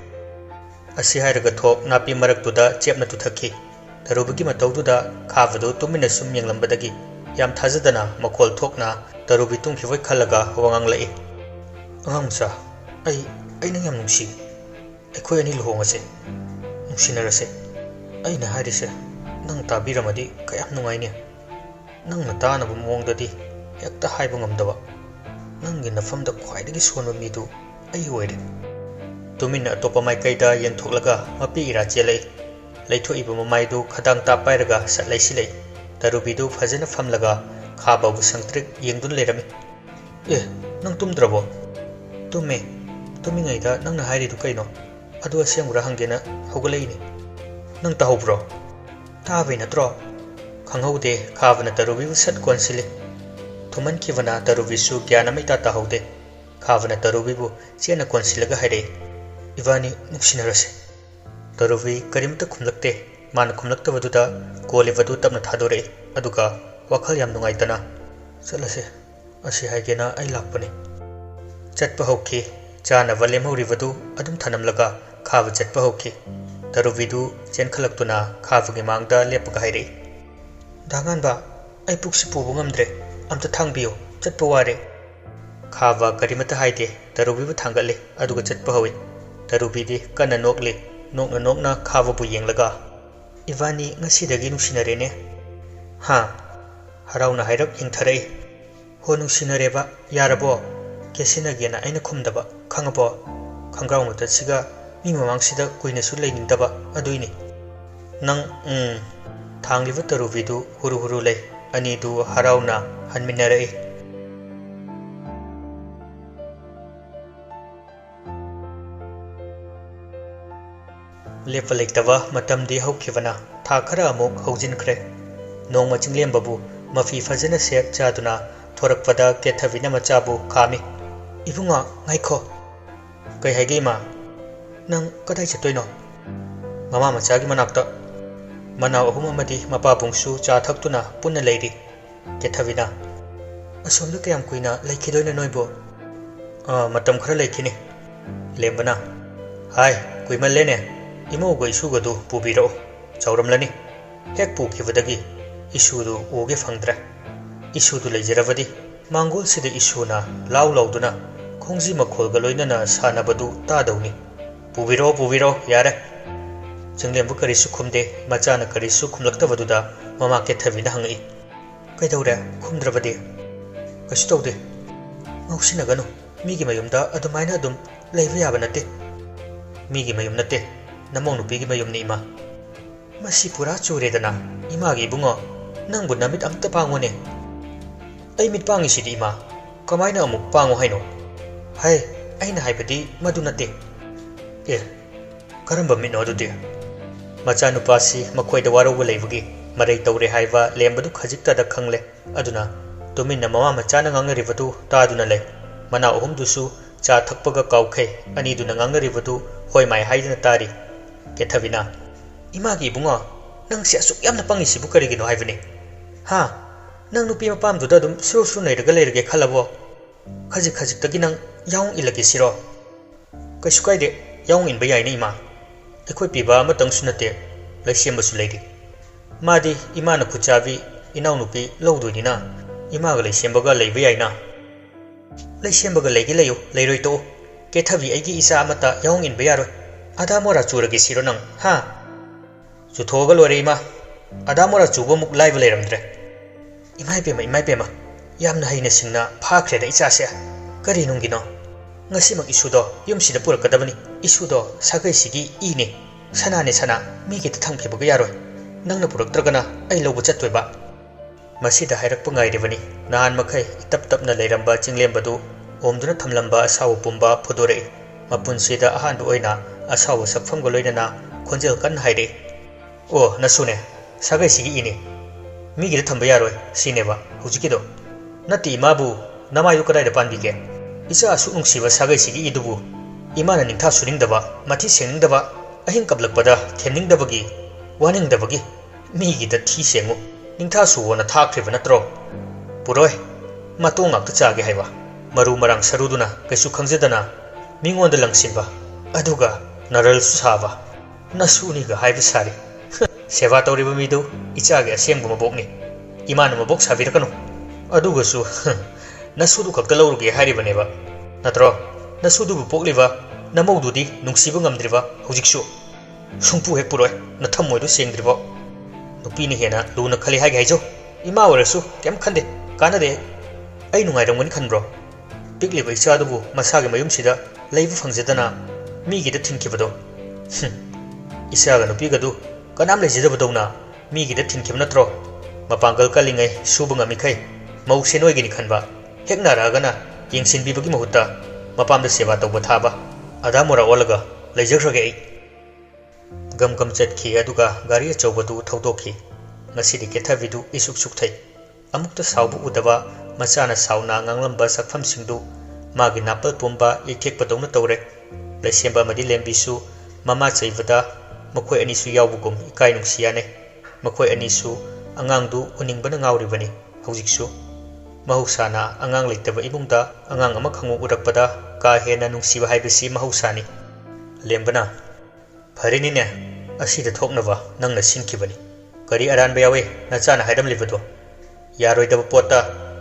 असी हाइरगा थोक नापी मरक्तुदा चेपना तुथखी तरुबगी मतौदुदा खाबदु तुमिना सुम यंगलंबदगी याम थाजदना मखोल थोकना तरुबी तुंखिवै खलगा वंगांग लई अंगांगसा आई नंग याम नुंसी अखोय अनि लुहोंगसे नुंसिनरसे अइना हारिसे नंग ताबीरमदि कयाम नुंगाइने नंगना तानबु मोंगददि हेक्ता हाइबु ngमदबा नंगी नफमदा ख्वाइदगी सोनबा मीदु आई ओइरे तुमिना अतोपा माइकैदा यंथोकलगा मपी इरा चेलै लैथोइबु ममाइदु खदांग ता पाइरगा सटलैसिलै तरुबीदु फजन फमलगा खाबाबु संत्रिक यंगदुन लेरमी ए नंग तुमद्रबो तुमे तुमिङैदा नंगना हाइरिदु कैनो अदु असेंगुरा हंगेना हौगलैनि नंग ताहौब्रो ताबै नत्रो खंगौदे खाबना तरुबीबु सट कोनसिले थुमन किवना तरुबीसु ज्ञानमैता ताहौदे खाबना तरुबीबु चेना कोनसिलगा हाइरे इबानी नुक्सिनरसे तरुबी करिमता खुमलक्ते मान खुमलक्तबदुदा कोलेबदु तपना थादोरे अदुगा वखल याम नुंगाइतना चलसे असी हाइगेना आई लापने चटपा हौखी चाना वलेमौरिबदु अदुम थनमलगा खाब चटपा हौखी तरुबीदु चेनखलक्तुना खाबगी मांगदा लेपगा हाइरे दांगानबा आई पुक्सि पुबु ngमद्रे अमता थांगबियो चटपा वारे खाबा करिमता हाइदे तरुबीबु थांगले अदुगा चटपा हौवे तरुबीदी कन्ना नोकले नोकना खाबबु येंगलगा इबानी ngasiदगी नुसिनरेने हा हराउना हाइरक इंथरै हो नुसिनरेबा यारबो केसिनगेना आइना खुमदबा खंगबो खंगाउनु तसिगा मी ममांगसिदा कुइनसु लैनिंदबा अदुइनि नंग थांगलिबा तरुबीदु हुरु हुरु लै अनिदु हराउना हनमिनरै लेप लेक्तवा मतमदी हौखिबना था खरा अमुक हौजिनख्रे नोंमा चिंगलेंबबु मफी फजन सेक चादुना थोरकपदा केथविना मचाबु खामी इबुंगा ngaiko kai haige ma nang kadai chatoino mama machagi manakta manaw ahum amadi mapa bungsu cha thaktuna punna leiri kethavina asomda kayam kuina laikhidoina noibo matam khara laikhini lembana hai kuimalene imo goi sugadu pubiro chauramlani hek pukhibadagi isudu oge phangdra isudu leijarabadi mangol sida isuna law lawduna khongji makhol galoina sanabadu tadawni pubiro yare chinglembu karisu khumde machana karisu khumlaktabaduda mama kethavina hangi kaidawre khumdrabadi kasitawde ngausinaganu migi mayumda adumaina adum leiba yaba nate migi mayum nate namong nupigi mayum ni ima masi pura churedana imagi bungo nangbu namit amta pangone ai mit pangi sidi ima kamaina amuk pango haino hai aina haibadi madu nate e karamba mino dude macha nupasi makoida warowa leibagi marai tawre haiba lembadu khajikta da khangle aduna tuminna mama macha na ngangaribadu taaduna le mana ohum dusu cha thakpaga kaukhai ani duna ngangaribadu hoi mai haidina tari kethavina imagi bungo nang sia suk yamna pangi sibu karigino haibani ha nang nupi mapam duda dum suru suru nairaga leirage khalabo khajik khajik tagi nang yaung ilage siro kaisu kaide yaung inba yai na ima ekhoi piba amatang sunate laisembasu leiri madi imana khuchabi inau nupi lowdoni na imaga laisembaga leiba yai na laisembaga leigi leyo leiroi to kethavi aigi isa amata yaung inba yaroi ada mora churage siro nang ha chuthoga lore ima ada mora chuba muk laiba leiramdre imai pema yamna haina singna phakre da ichase kari nungino ngasimak isudo yumsida purakadabani isudo sagai sigi ine sanane sana migi thangkhibaga yaroi nangna purakdragana ai lobu chattoiba masida hairakpa ngairibani nahan makhai itap tapna leiramba chinglembadu omduna thamlamba asawu pumba phudore ꯃꯄꯨꯟꯁꯤꯗ ꯑꯍꯥꯟꯕ ꯑꯣꯏꯅ ꯑꯁꯥꯎꯕ ꯁꯛꯐꯝꯒ ꯂꯣꯏꯅꯅ ꯈꯣꯟꯖꯦꯜ ꯀꯟꯅ ꯍꯥꯏꯔꯛꯏ꯫ ꯑꯣ ꯅꯁꯨꯅꯦ ꯁꯥꯒꯩꯁꯤꯒꯤ ꯏꯅꯦ ꯃꯤꯒꯤꯗ ꯊꯝꯕ ꯌꯥꯔꯣꯏ ꯁꯤꯅꯦꯕ ꯍꯧꯖꯤꯛꯀꯤꯗꯣ ꯅꯠꯇꯦ ꯏꯃꯥꯕꯨ ꯅꯃꯥꯏꯗꯨ ꯀꯗꯥꯏꯗ ꯄꯥꯟꯕꯤꯒꯦ ꯏꯆꯥ ꯑꯁꯨꯛ ꯅꯨꯡꯁꯤꯕ ꯁꯥꯒꯩꯁꯤꯒꯤ ꯏꯗꯨꯕꯨ ꯏꯃꯥꯅ ꯅꯤꯡꯊꯥ ꯁꯨꯅꯤꯡꯗꯕ ꯃꯊꯤ ꯁꯦꯡꯅꯤꯡꯗꯕ ꯑꯍꯤꯡ ꯀꯞꯂꯛꯄꯗ ꯊꯦꯝꯅꯤꯡꯗꯕꯒꯤ ꯋꯥꯅꯤꯡꯗꯕꯒꯤ ꯃꯤꯒꯤꯗ ꯊꯤ ꯁꯦꯡꯉꯨ ꯅꯤꯡꯊꯥ ꯁꯨꯋꯣꯅ ꯊꯥꯈ꯭ꯔꯤꯕ ꯅꯠꯇ꯭ꯔꯣ ꯄꯨꯔꯣꯏ ꯃꯇꯣꯡ ꯉꯥꯛꯇ ꯆꯥꯒꯦ ꯍꯥꯏꯕ ꯃꯔꯨ ꯃꯔꯥꯡ ꯁꯔꯨꯗꯨꯅ ꯀꯩꯁꯨ ꯈꯪꯖꯗꯅ ꯃꯤꯉꯣꯟꯗ ꯂꯪꯁꯤꯟꯕ ꯑꯗꯨꯒ ꯅꯔꯜꯁꯨ ꯁꯥꯕ ꯅꯁꯨꯅꯤꯒ ꯍꯥꯏꯕ ꯁꯥꯔꯤ ꯁꯦꯕꯥ ꯇꯧꯔꯤꯕ ꯃꯤꯗꯨ ꯏꯆꯥꯒꯤ ꯑꯁꯦꯡꯕ ꯃꯕꯣꯛꯅꯤ ꯏꯃꯥꯅ ꯃꯕꯣꯛ ꯁꯥꯕꯤꯔꯛꯀꯅꯨ ꯑꯗꯨꯒꯁꯨ ꯅꯁꯨꯗꯨ ꯈꯛꯇ ꯂꯧꯔꯨꯒꯦ ꯍꯥꯏꯔꯤꯕꯅꯦꯕ ꯅꯠꯇ꯭ꯔꯣ ꯅꯁꯨꯗꯨꯕꯨ ꯄꯣꯛꯂꯤꯕ ꯅꯃꯧꯗꯨꯗꯤ ꯅꯨꯡꯁꯤꯕ ꯉꯝꯗ꯭ꯔꯤꯕ ꯍꯧꯖꯤꯛꯁꯨ ꯁꯨꯡꯄꯨ ꯍꯦꯛ ꯄꯨꯔꯣꯏ ꯅꯊꯝꯃꯣꯏꯗꯨ ꯁꯦꯡꯗ꯭ꯔꯤꯕꯣ ꯅꯨꯄꯤꯅ ꯍꯦꯟꯅ ꯂꯨꯅ ꯈꯜꯂꯤ ꯍꯥꯏꯒꯦ ꯍꯥꯏꯖꯧ ꯏꯃꯥ ꯑꯣꯏꯔꯁꯨ ꯀꯩꯝ ꯈꯟꯗꯦ ꯀꯥꯟꯅꯗꯦ ꯑꯩ ꯅꯨꯡꯉꯥꯏꯔꯝꯒꯅꯤ ꯈꯟꯕ꯭ꯔꯣ ꯄꯤꯛꯂꯤꯕ ꯏꯆꯥꯗꯨꯕꯨ ꯃꯁꯥꯒꯤ ꯃꯌꯨꯝꯁꯤꯗ ꯂꯩꯕ ꯐꯪꯖꯗꯅ ꯃꯤꯒꯤꯗ ꯊꯤꯟꯈꯤꯕꯗꯣ ꯏꯆꯥꯒ ꯅꯨꯄꯤꯒꯗꯨ ꯀꯅꯥꯝ ꯂꯩꯖꯗꯕꯗꯧꯅ ꯃꯤꯒꯤꯗ ꯊꯤꯟꯈꯤꯕ ꯅꯠꯇ꯭ꯔꯣ ꯃꯄꯥꯡꯒꯜ ꯀꯜꯂꯤꯉꯩ ꯁꯨꯕ ꯉꯝꯃꯤꯈꯩ ꯃꯧ ꯁꯦꯟꯑꯣꯏꯒꯅꯤ ꯈꯟꯕ ꯍꯦꯛ ꯅꯥꯔꯛꯑꯒꯅ ꯌꯦꯡꯁꯤꯟꯕꯤꯕꯒꯤ ꯃꯍꯨꯠꯇ ꯃꯄꯥꯝꯗ ꯁꯦꯕꯥ ꯇꯧꯕ ꯊꯥꯕ ꯑꯙꯥ ꯃꯣꯔꯥ ꯑꯣꯜꯂꯒ ꯂꯩꯖꯈ꯭ꯔꯒꯦ ꯑꯩ ꯒꯝ ꯒꯝ ꯆꯠꯈꯤ ꯑꯗꯨꯒ ꯒꯥꯔꯤ ꯑꯆꯧꯕꯗꯨ ꯊꯧꯗꯣꯛꯈꯤ ꯉꯁꯤꯗꯤ ꯀꯦꯊꯕꯤꯗꯨ ꯏꯁꯨꯛ ꯁꯨꯛꯊꯩ ꯑꯃꯨꯛꯇ ꯁꯥꯎꯕ ꯎꯗꯕ ꯃꯆꯥꯅ ꯁꯥꯎꯅ ꯉꯥꯡꯂꯝꯕ ꯁꯛꯐꯝꯁꯤꯡꯗꯨ ꯃꯥꯒꯤ ꯅꯥꯄꯜ ꯄꯨꯝꯕ ꯌꯩꯊꯦꯛꯄꯗꯧꯅ ꯇꯧꯔꯦ ꯂꯩꯁꯦꯝꯕ ꯑꯃꯗꯤ ꯂꯦꯝꯕꯤꯁꯨ ꯃꯃꯥ ꯆꯩꯕꯗ ꯃꯈꯣꯏ ꯑꯅꯤꯁꯨ ꯌꯥꯎꯕꯒꯨꯝ ꯏꯀꯥꯏ ꯅꯨꯡꯁꯤ ꯌꯥꯅꯩ ꯃꯈꯣꯏ ꯑꯅꯤꯁꯨ ꯑꯉꯥꯡꯗꯨ ꯎꯅꯤꯡꯕꯅ ꯉꯥꯎꯔꯤꯕꯅꯤ ꯍꯧꯖꯤꯛꯁꯨ ꯃꯍꯧꯁꯥꯅ ꯑꯉꯥꯡ ꯂꯩꯇꯕ ꯏꯃꯨꯡꯗ ꯑꯉꯥꯡ ꯑꯃ ꯈꯪꯎ ꯎꯔꯛꯄꯗ ꯀꯥ ꯍꯦꯟꯅ ꯅꯨꯡꯁꯤꯕ ꯍꯥꯏꯕꯁꯤ ꯃꯍꯧꯁꯥꯅꯤ ꯂꯦꯝꯕꯅ ꯐꯔꯦꯅꯤꯅꯦ ꯑꯁꯤꯗ ꯊꯣꯛꯅꯕ ꯅꯪꯅ ꯁꯤꯟꯈꯤꯕꯅꯤ ꯀꯔꯤ ꯑꯔꯥꯟꯕ ꯌꯥꯎꯏ ꯅꯆꯥꯅ ꯍꯥꯏꯔꯝꯂꯤꯕꯗꯣ ꯌꯥꯔꯣꯏꯗꯕ ꯄꯣꯠꯇ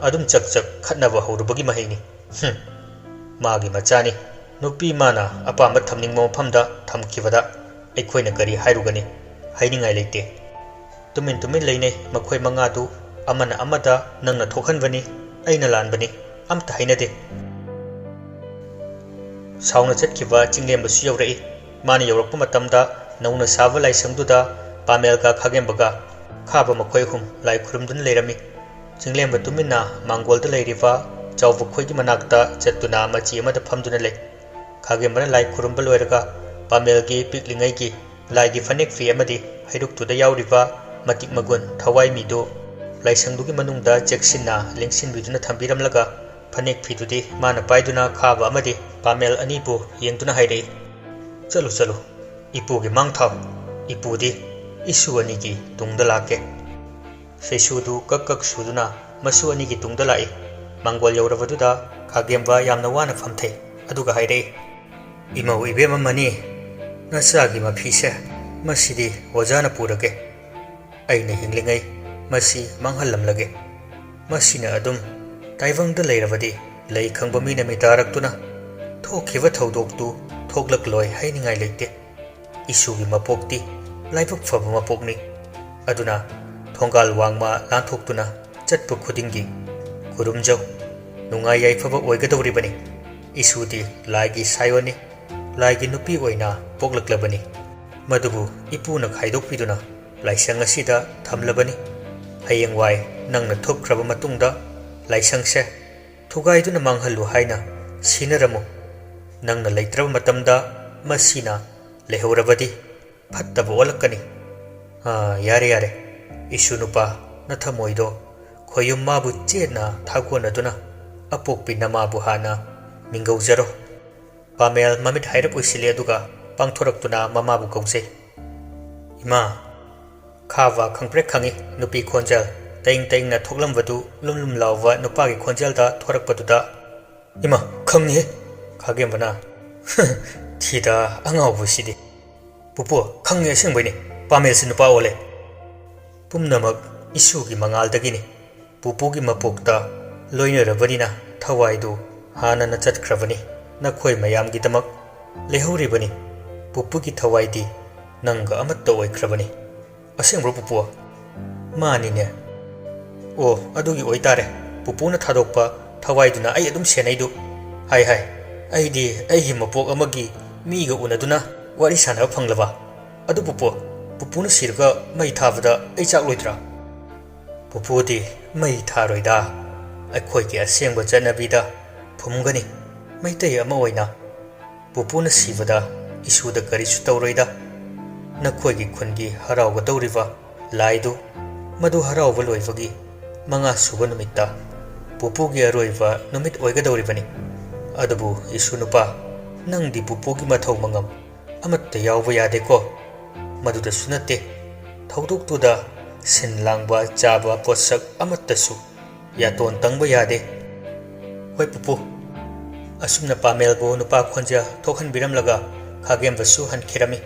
ꯑꯗꯨꯝ ꯆꯛ ꯆꯛ ꯈꯠꯅꯕ ꯍꯧꯔꯨꯕꯒꯤ ꯃꯍꯩꯅꯤ ꯃꯥꯒꯤ ꯃꯆꯥꯅꯤ ꯅꯨꯄꯤ ꯃꯥꯅ ꯑꯄꯥꯝꯕ ꯊꯝꯅꯤꯡꯕ ꯃꯐꯝꯗ ꯊꯝꯈꯤꯕꯗ ꯑꯩꯈꯣꯏꯅ ꯀꯔꯤ ꯍꯥꯏꯔꯨꯒꯅꯤ ꯍꯥꯏꯅꯤꯡꯉꯥꯏ ꯂꯩꯇꯦ ꯇꯨꯃꯤꯟ ꯇꯨꯃꯤꯟ ꯂꯩꯅꯩ ꯃꯈꯣꯏ ꯃꯉꯥꯗꯨ ꯑꯃꯅ ꯑꯃꯗ ꯅꯪꯅ ꯊꯣꯛꯍꯟꯕꯅꯤ ꯑꯩꯅ ꯂꯥꯟꯕꯅꯤ ꯑꯝꯇ ꯍꯩꯅꯗꯦ ꯁꯥꯎꯅ ꯆꯠꯈꯤꯕ ꯆꯤꯡꯂꯦꯝꯕꯁꯨ ꯌꯧꯔꯛꯏ ꯃꯥꯅ ꯌꯧꯔꯛꯄ ꯃꯇꯝꯗ ꯅꯧꯅ ꯁꯥꯕ ꯂꯥꯏꯁꯪꯗꯨꯗ ꯄꯥꯃꯦꯜꯒ ꯈꯥꯒꯦꯝꯕꯒ ꯈꯥꯕ ꯃꯈꯣꯏ ꯑꯍꯨꯝ ꯂꯥꯏ ꯈꯨꯔꯨꯝꯗꯨꯅ ꯂꯩꯔꯝꯃꯤ ꯆꯤꯡꯂꯦꯝꯕ ꯇꯨꯃꯤꯟꯅ ꯃꯥꯡꯒꯣꯜꯗ ꯂꯩꯔꯤꯕ ꯆꯥꯎꯕ ꯈꯣꯏꯒꯤ ꯃꯅꯥꯛꯇ ꯆꯠꯇꯨꯅ ꯃꯆꯤ ꯑꯃꯗ ꯐꯝꯗꯨꯅ ꯂꯩ ꯈꯥꯒꯦꯝꯕꯅ ꯂꯥꯏ ꯈꯨꯔꯨꯝꯕ ꯂꯣꯏꯔꯒ ꯄꯥꯃꯦꯜꯒꯤ ꯄꯤꯛꯂꯤꯉꯩꯒꯤ ꯂꯥꯏꯒꯤ ꯐꯅꯦꯛ ꯐꯤ ꯑꯃꯗꯤ ꯍꯩꯔꯨꯛꯇꯨꯗ ꯌꯥꯎꯔꯤꯕ ꯃꯇꯤꯛ ꯃꯒꯨꯟ ꯊꯋꯥꯏ ꯃꯤꯗꯨ ꯂꯥꯏꯁꯪꯗꯨꯒꯤ ꯃꯅꯨꯡꯗ ꯆꯦꯛꯁꯤꯟꯅ ꯂꯦꯡꯁꯤꯟꯕꯤꯗꯨꯅ ꯊꯝꯕꯤꯔꯝꯂꯒ ꯐꯅꯦꯛ ꯐꯤꯗꯨꯗꯤ ꯃꯥꯅ ꯄꯥꯏꯗꯨꯅ ꯈꯥꯕ ꯑꯃꯗꯤ ꯄꯥꯃꯦꯜ ꯑꯅꯤꯕꯨ ꯌꯦꯡꯗꯨꯅ ꯍꯥꯏꯔꯛꯏ ꯆꯠꯂꯨ ꯆꯠꯂꯨ ꯏꯄꯨꯒꯤ ꯃꯥꯡ ꯊꯥꯎ ꯏꯄꯨꯗꯤ ꯏꯁꯨ ꯑꯅꯤꯒꯤ ꯇꯨꯡꯗ ꯂꯥꯛꯀꯦ ꯁꯩꯁꯨꯗꯨ ꯀꯛ ꯀꯛ ꯁꯨꯗꯨꯅ ꯃꯁꯨ ꯑꯅꯤꯒꯤ ꯇꯨꯡꯗ ꯂꯥꯛꯏ ꯃꯥꯡꯒꯣꯜ ꯌꯧꯔꯕꯗꯨꯗ ꯈꯥꯒꯦꯝꯕ ꯌꯥꯝꯅ ꯋꯥꯅ ꯐꯝꯊꯩ ꯑꯗꯨꯒ ꯍꯥꯏꯔꯛꯏ ꯏꯃꯧ ꯏꯕꯦꯝ ꯑꯃꯅꯤ ꯅꯆꯥꯒꯤ ꯃꯐꯤꯁꯦ ꯃꯁꯤꯗꯤ ꯑꯣꯖꯥꯅ ꯄꯨꯔꯒꯦ ꯑꯩꯅ ꯍꯤꯡꯂꯤꯉꯩ ꯃꯁꯤ ꯃꯥꯡꯍꯜꯂꯝꯂꯒꯦ ꯃꯁꯤꯅ ꯑꯗꯨꯝ ꯇꯥꯏꯕꯪꯗ ꯂꯩꯔꯕꯗꯤ ꯂꯩ ꯈꯪꯕ ꯃꯤꯅ ꯃꯤꯇꯥꯔꯛꯇꯨꯅ ꯊꯣꯛꯈꯤꯕ ꯊꯧꯗꯣꯛꯇꯨ ꯊꯣꯛꯂꯛꯂꯣꯏ ꯍꯥꯏꯅꯤꯡꯉꯥꯏ ꯂꯩꯇꯦ ꯏꯁꯨꯒꯤ ꯃꯄꯣꯛꯇꯤ ꯂꯥꯏꯕꯛ ꯐꯕ ꯃꯄꯣꯛꯅꯤ ꯑꯗꯨꯅ ꯊꯣꯡꯒꯥꯜ ꯋꯥꯡꯃ ꯂꯥꯟꯊꯣꯛꯇꯨꯅ ꯆꯠꯄ ꯈꯨꯗꯤꯡꯒꯤ ꯈꯨꯔꯨꯝꯖꯧ ꯅꯨꯡꯉꯥꯏ ꯌꯥꯏꯐꯕ ꯑꯣꯏꯒꯗꯧꯔꯤꯕꯅꯤ ꯏꯁꯨꯗꯤ ꯂꯥꯏꯒꯤ ꯁꯥꯏꯑꯣꯟꯅꯤ ꯂꯥꯏꯒꯤ ꯅꯨꯄꯤ ꯑꯣꯏꯅ ꯄꯣꯛꯂꯛꯂꯕꯅꯤ ꯃꯗꯨꯕꯨ ꯏꯄꯨꯅ ꯈꯥꯏꯗꯣꯛꯄꯤꯗꯨꯅ ꯂꯥꯏꯁꯪ ꯑꯁꯤꯗ ꯊꯝꯂꯕꯅꯤ ꯍꯌꯦꯡꯋꯥꯏ ꯅꯪꯅ ꯊꯣꯛꯈ꯭ꯔꯕ ꯃꯇꯨꯡꯗ ꯂꯥꯏꯁꯪꯁꯦ ꯊꯨꯒꯥꯏꯗꯨꯅ ꯃꯥꯡꯍꯜꯂꯨ ꯍꯥꯏꯅ ꯁꯤꯟꯅꯔꯝꯃꯨ ꯅꯪꯅ ꯂꯩꯇ꯭ꯔꯕ ꯃꯇꯝꯗ ꯃꯁꯤꯅ ꯂꯩꯍꯧꯔꯕꯗꯤ ꯐꯠꯇꯕ ꯑꯣꯜꯂꯛꯀꯅꯤ ꯌꯥꯔꯦ ꯌꯥꯔꯦ ꯏꯁꯨ ꯅꯨꯄꯥ ꯅꯊꯝꯃꯣꯏꯗꯣ ꯈꯣꯌꯨꯝ ꯃꯥꯕꯨ ꯆꯦꯠꯅ ꯊꯥꯒꯣꯟꯅꯗꯨꯅ ꯑꯄꯣꯛꯄꯤ ꯅꯃꯥꯕꯨ ꯍꯥꯟꯅ ꯃꯤꯡꯒꯧꯖꯔꯣ ꯄꯥꯃꯦꯜ ꯃꯃꯤꯠ ꯍꯥꯏꯔꯞ ꯑꯣꯏꯁꯤꯜꯂꯤ ꯑꯗꯨꯒ ꯄꯥꯡꯊꯣꯔꯛꯇꯨꯅ ꯃꯃꯥꯕꯨ ꯀꯧꯖꯩ ꯏꯃꯥ ꯈꯥꯕ ꯈꯪꯄ꯭ꯔꯦꯛ ꯈꯪꯏ ꯅꯨꯄꯤ ꯈꯣꯟꯖꯦꯜ ꯇꯩꯡ ꯇꯩꯡꯅ ꯊꯣꯛꯂꯝꯕꯗꯨ ꯂꯨꯝ ꯂꯨꯝ ꯂꯥꯎꯕ ꯅꯨꯄꯥꯒꯤ ꯈꯣꯟꯖꯦꯜꯗ ꯊꯣꯔꯛꯄꯗꯨꯗ ꯏꯃꯥ ꯈꯪꯉꯤꯍꯦ ꯈꯥꯒꯦꯝꯕꯅ ꯊꯤꯗ ꯑꯉꯥꯎꯕꯁꯤꯗꯤ ꯄꯨꯄꯨ ꯈꯪꯉꯦ ꯑꯁꯦꯡꯕꯩꯅꯤ ꯄꯥꯃꯦꯜꯁꯤ ꯅꯨꯄꯥ ꯑꯣꯜꯂꯦ ꯄꯨꯝꯅꯃꯛ ꯏꯁꯨꯒꯤ ꯃꯉꯥꯜꯗꯒꯤꯅꯤ ꯄꯨꯄꯨꯒꯤ ꯃꯄꯣꯛꯇ ꯂꯣꯏꯅꯔꯕꯅꯤꯅ ꯊꯋꯥꯏꯗꯨ ꯍꯥꯟꯅꯅ ꯆꯠꯈ꯭ꯔꯕꯅꯤ ꯅꯈꯣꯏ ꯃꯌꯥꯝꯒꯤꯗꯃꯛ ꯂꯩꯍꯧꯔꯤꯕꯅꯤ ꯄꯨꯄꯨꯒꯤ ꯊꯋꯥꯏꯗꯤ ꯅꯪꯒ ꯑꯃꯠꯇ ꯑꯣꯏꯈ꯭ꯔꯕꯅꯤ ꯑꯁꯦꯡꯕ꯭ꯔꯣ ꯄꯨꯄꯨ ꯃꯥꯅꯤꯅꯦ ꯑꯣ ꯑꯗꯨꯒꯤ ꯑꯣꯏꯇꯥꯔꯦ ꯄꯨꯄꯨꯅ ꯊꯥꯗꯣꯛꯄ ꯊꯋꯥꯏꯗꯨꯅ ꯑꯩ ꯑꯗꯨꯝ ꯁꯦꯟꯅꯩꯗꯨ ꯍꯥꯏ ꯑꯩꯗꯤ ꯑꯩꯒꯤ ꯃꯄꯣꯛ ꯑꯃꯒꯤ ꯃꯤꯒ ꯎꯅꯗꯨꯅ ꯋꯥꯔꯤ ꯁꯥꯟꯅꯕ ꯐꯪꯂꯕ ꯑꯗꯨ ꯄꯨꯄꯨꯅ ꯁꯤꯔꯒ ꯃꯩ ꯊꯥꯕꯗ ꯑꯩ ꯆꯥꯛꯂꯣꯏꯗ꯭ꯔꯥ ꯄꯨꯄꯨꯗꯤ ꯃꯩ ꯊꯥꯔꯣꯏꯗ ꯑꯩꯈꯣꯏꯒꯤ ꯑꯁꯦꯡꯕ ꯆꯠꯅꯕꯤꯗ ꯐꯨꯝꯒꯅꯤ ꯃꯩꯇꯩ ꯑꯃ ꯑꯣꯏꯅ ꯄꯨꯄꯨꯅ ꯁꯤꯕꯗ ꯏꯁꯨꯗ ꯀꯔꯤꯁꯨ ꯇꯧꯔꯣꯏꯗ ꯅꯈꯣꯏꯒꯤ ꯈꯨꯟꯒꯤ ꯍꯔꯥꯎꯒꯗꯧꯔꯤꯕ ꯂꯥꯏꯗꯨ ꯃꯗꯨ ꯍꯔꯥꯎꯕ ꯂꯣꯏꯕꯒꯤ 5 ꯁꯨꯕ ꯅꯨꯃꯤꯠꯇ ꯄꯨꯄꯨꯒꯤ ꯑꯔꯣꯏꯕ ꯅꯨꯃꯤꯠ ꯑꯣꯏꯒꯗꯧꯔꯤꯕꯅꯤ ꯑꯗꯨꯕꯨ ꯏꯁꯨ ꯅꯨꯄꯥ ꯅꯪꯗꯤ ꯄꯨꯄꯨꯒꯤ ꯃꯊꯧ ꯃꯉꯝ ꯑꯃꯠꯇ ꯌꯥꯎꯕ ꯌꯥꯗꯦꯀꯣ ꯃꯗꯨꯗꯁꯨ ꯅꯠꯇꯦ ꯊꯧꯗꯣꯛꯇꯨꯗ ꯁꯤꯟ ꯂꯥꯡꯕ ꯆꯥꯕ ꯄꯣꯠꯁꯛ ꯑꯃꯠꯇꯁꯨ ꯌꯥꯇꯣꯟ ꯇꯪꯕ ꯌꯥꯗꯦ ꯍꯣꯏ ꯄꯨꯄꯨ ꯑꯁꯨꯝꯅ ꯄꯥꯃꯦꯜꯕꯨ ꯅꯨꯄꯥ ꯈꯣꯟꯖꯦꯜ ꯊꯣꯛꯍꯟꯕꯤꯔꯝꯂꯒ ꯈꯥꯒꯦꯝꯕꯁꯨ ꯍꯟꯈꯤꯔꯝꯃꯤ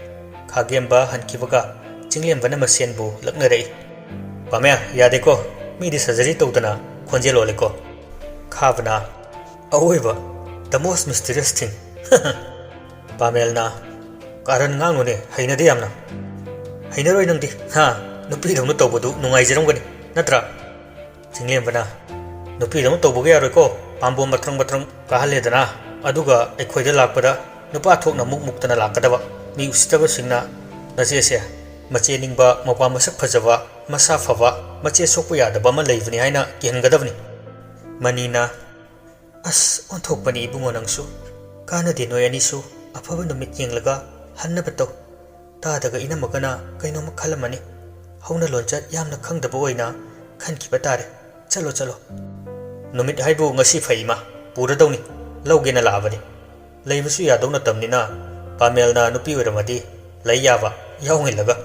ꯈꯥꯒꯦꯝꯕ ꯍꯟꯈꯤꯕꯒ ꯆꯤꯡꯂꯦꯝꯕꯅ ꯃꯁꯦꯟꯕꯨ ꯂꯛꯅꯔꯛꯏ ꯄꯥꯃꯦꯜ ꯌꯥꯗꯦꯀꯣ ꯃꯤꯗꯤ ꯁꯔꯖꯔꯤ ꯇꯧꯗꯅ ꯈꯣꯟꯖꯦꯜ ꯑꯣꯜꯂꯦꯀꯣ ꯈꯥꯕꯅ ꯑꯋꯣꯏꯕ ꯗ ꯃꯣꯁ ꯃꯤꯁꯇꯤꯔꯤꯌꯁ ꯊꯤꯡ ꯄꯥꯃꯦꯜꯅ ꯀꯥꯔꯟ ꯉꯥꯡꯅꯨꯅꯦ ꯍꯩꯅꯗꯦ ꯌꯥꯝꯅ ꯍꯩꯅꯔꯣꯏ ꯅꯪꯗꯤ ꯅꯨꯄꯤꯗꯧꯅ ꯇꯧꯕꯗꯨ ꯅꯨꯡꯉꯥꯏꯖꯔꯝꯒꯅꯤ ꯅꯠꯇ꯭ꯔꯥ ꯆꯤꯡꯂꯦꯝꯕꯅ ꯅꯨꯄꯤꯗꯧꯅ ꯇꯧꯕꯒ ꯌꯥꯔꯣꯏꯀꯣ ꯄꯥꯝꯕꯣꯝ ꯃꯊ꯭ꯔꯪ ꯃꯊ꯭ꯔꯪ ꯀꯥꯍꯜꯂꯦꯗꯅ ꯑꯗꯨꯒ ꯑꯩꯈꯣꯏꯗ ꯂꯥꯛꯄꯗ ꯅꯨꯄꯥ ꯊꯣꯛꯅ ꯃꯨꯛ ꯃꯨꯛꯇꯅ ꯂꯥꯛꯀꯗꯕ ꯃꯤ ꯎꯁꯤꯠꯇꯕꯁꯤꯡꯅ ꯅꯆꯦꯁꯦ ꯃꯆꯦ ꯅꯤꯡꯕ ꯃꯄꯥ ꯃꯁꯛ ꯐꯖꯕ ꯃꯁꯥ ꯐꯕ ꯃꯆꯦ ꯁꯣꯛꯄ ꯌꯥꯗꯕ ꯑꯃ ꯂꯩꯕꯅꯤ ꯍꯥꯏꯅ ꯀꯤꯍꯟꯒꯗꯕꯅꯤ ꯃꯅꯤꯅ ꯑꯁ ꯑꯣꯟꯊꯣꯛꯄꯅꯤ ꯏꯕꯨꯡꯉꯣ ꯅꯪꯁꯨ ꯀꯥꯟꯅꯗꯦ ꯅꯣꯏ ꯑꯅꯤꯁꯨ ꯑꯐꯕ ꯅꯨꯃꯤꯠ ꯌꯦꯡꯂꯒ ꯍꯟꯅꯕ ꯇꯧ ꯇꯥꯗꯒ ꯏꯅꯝꯃꯒꯅ ꯀꯩꯅꯣꯝꯃ ꯈꯜꯂꯝꯃꯅꯤ ꯍꯧꯅ ꯂꯣꯟꯆꯠ ꯌꯥꯝꯅ ꯈꯪꯗꯕ ꯑꯣꯏꯅ ꯈꯟꯈꯤꯕ ꯇꯥꯔꯦ ꯆꯠꯂꯣ ꯆꯠꯂꯣ ꯅꯨꯃꯤꯠ ꯍꯥꯏꯕꯨ ꯉꯁꯤ ꯐꯩ ꯏꯃꯥ ꯄꯨꯔꯗꯧꯅꯤ ꯂꯧꯒꯦꯅ ꯂꯥꯛꯑꯕꯅꯤ ꯂꯩꯕꯁꯨ ꯌꯥꯗꯧ ꯅꯠꯇꯕꯅꯤꯅ ꯄꯥꯃꯦꯜꯅ ꯅꯨꯄꯤ ꯑꯣꯏꯔꯝꯃꯗꯤ ꯂꯩ ꯌꯥꯕ ꯌꯥꯎꯍꯜꯂꯒ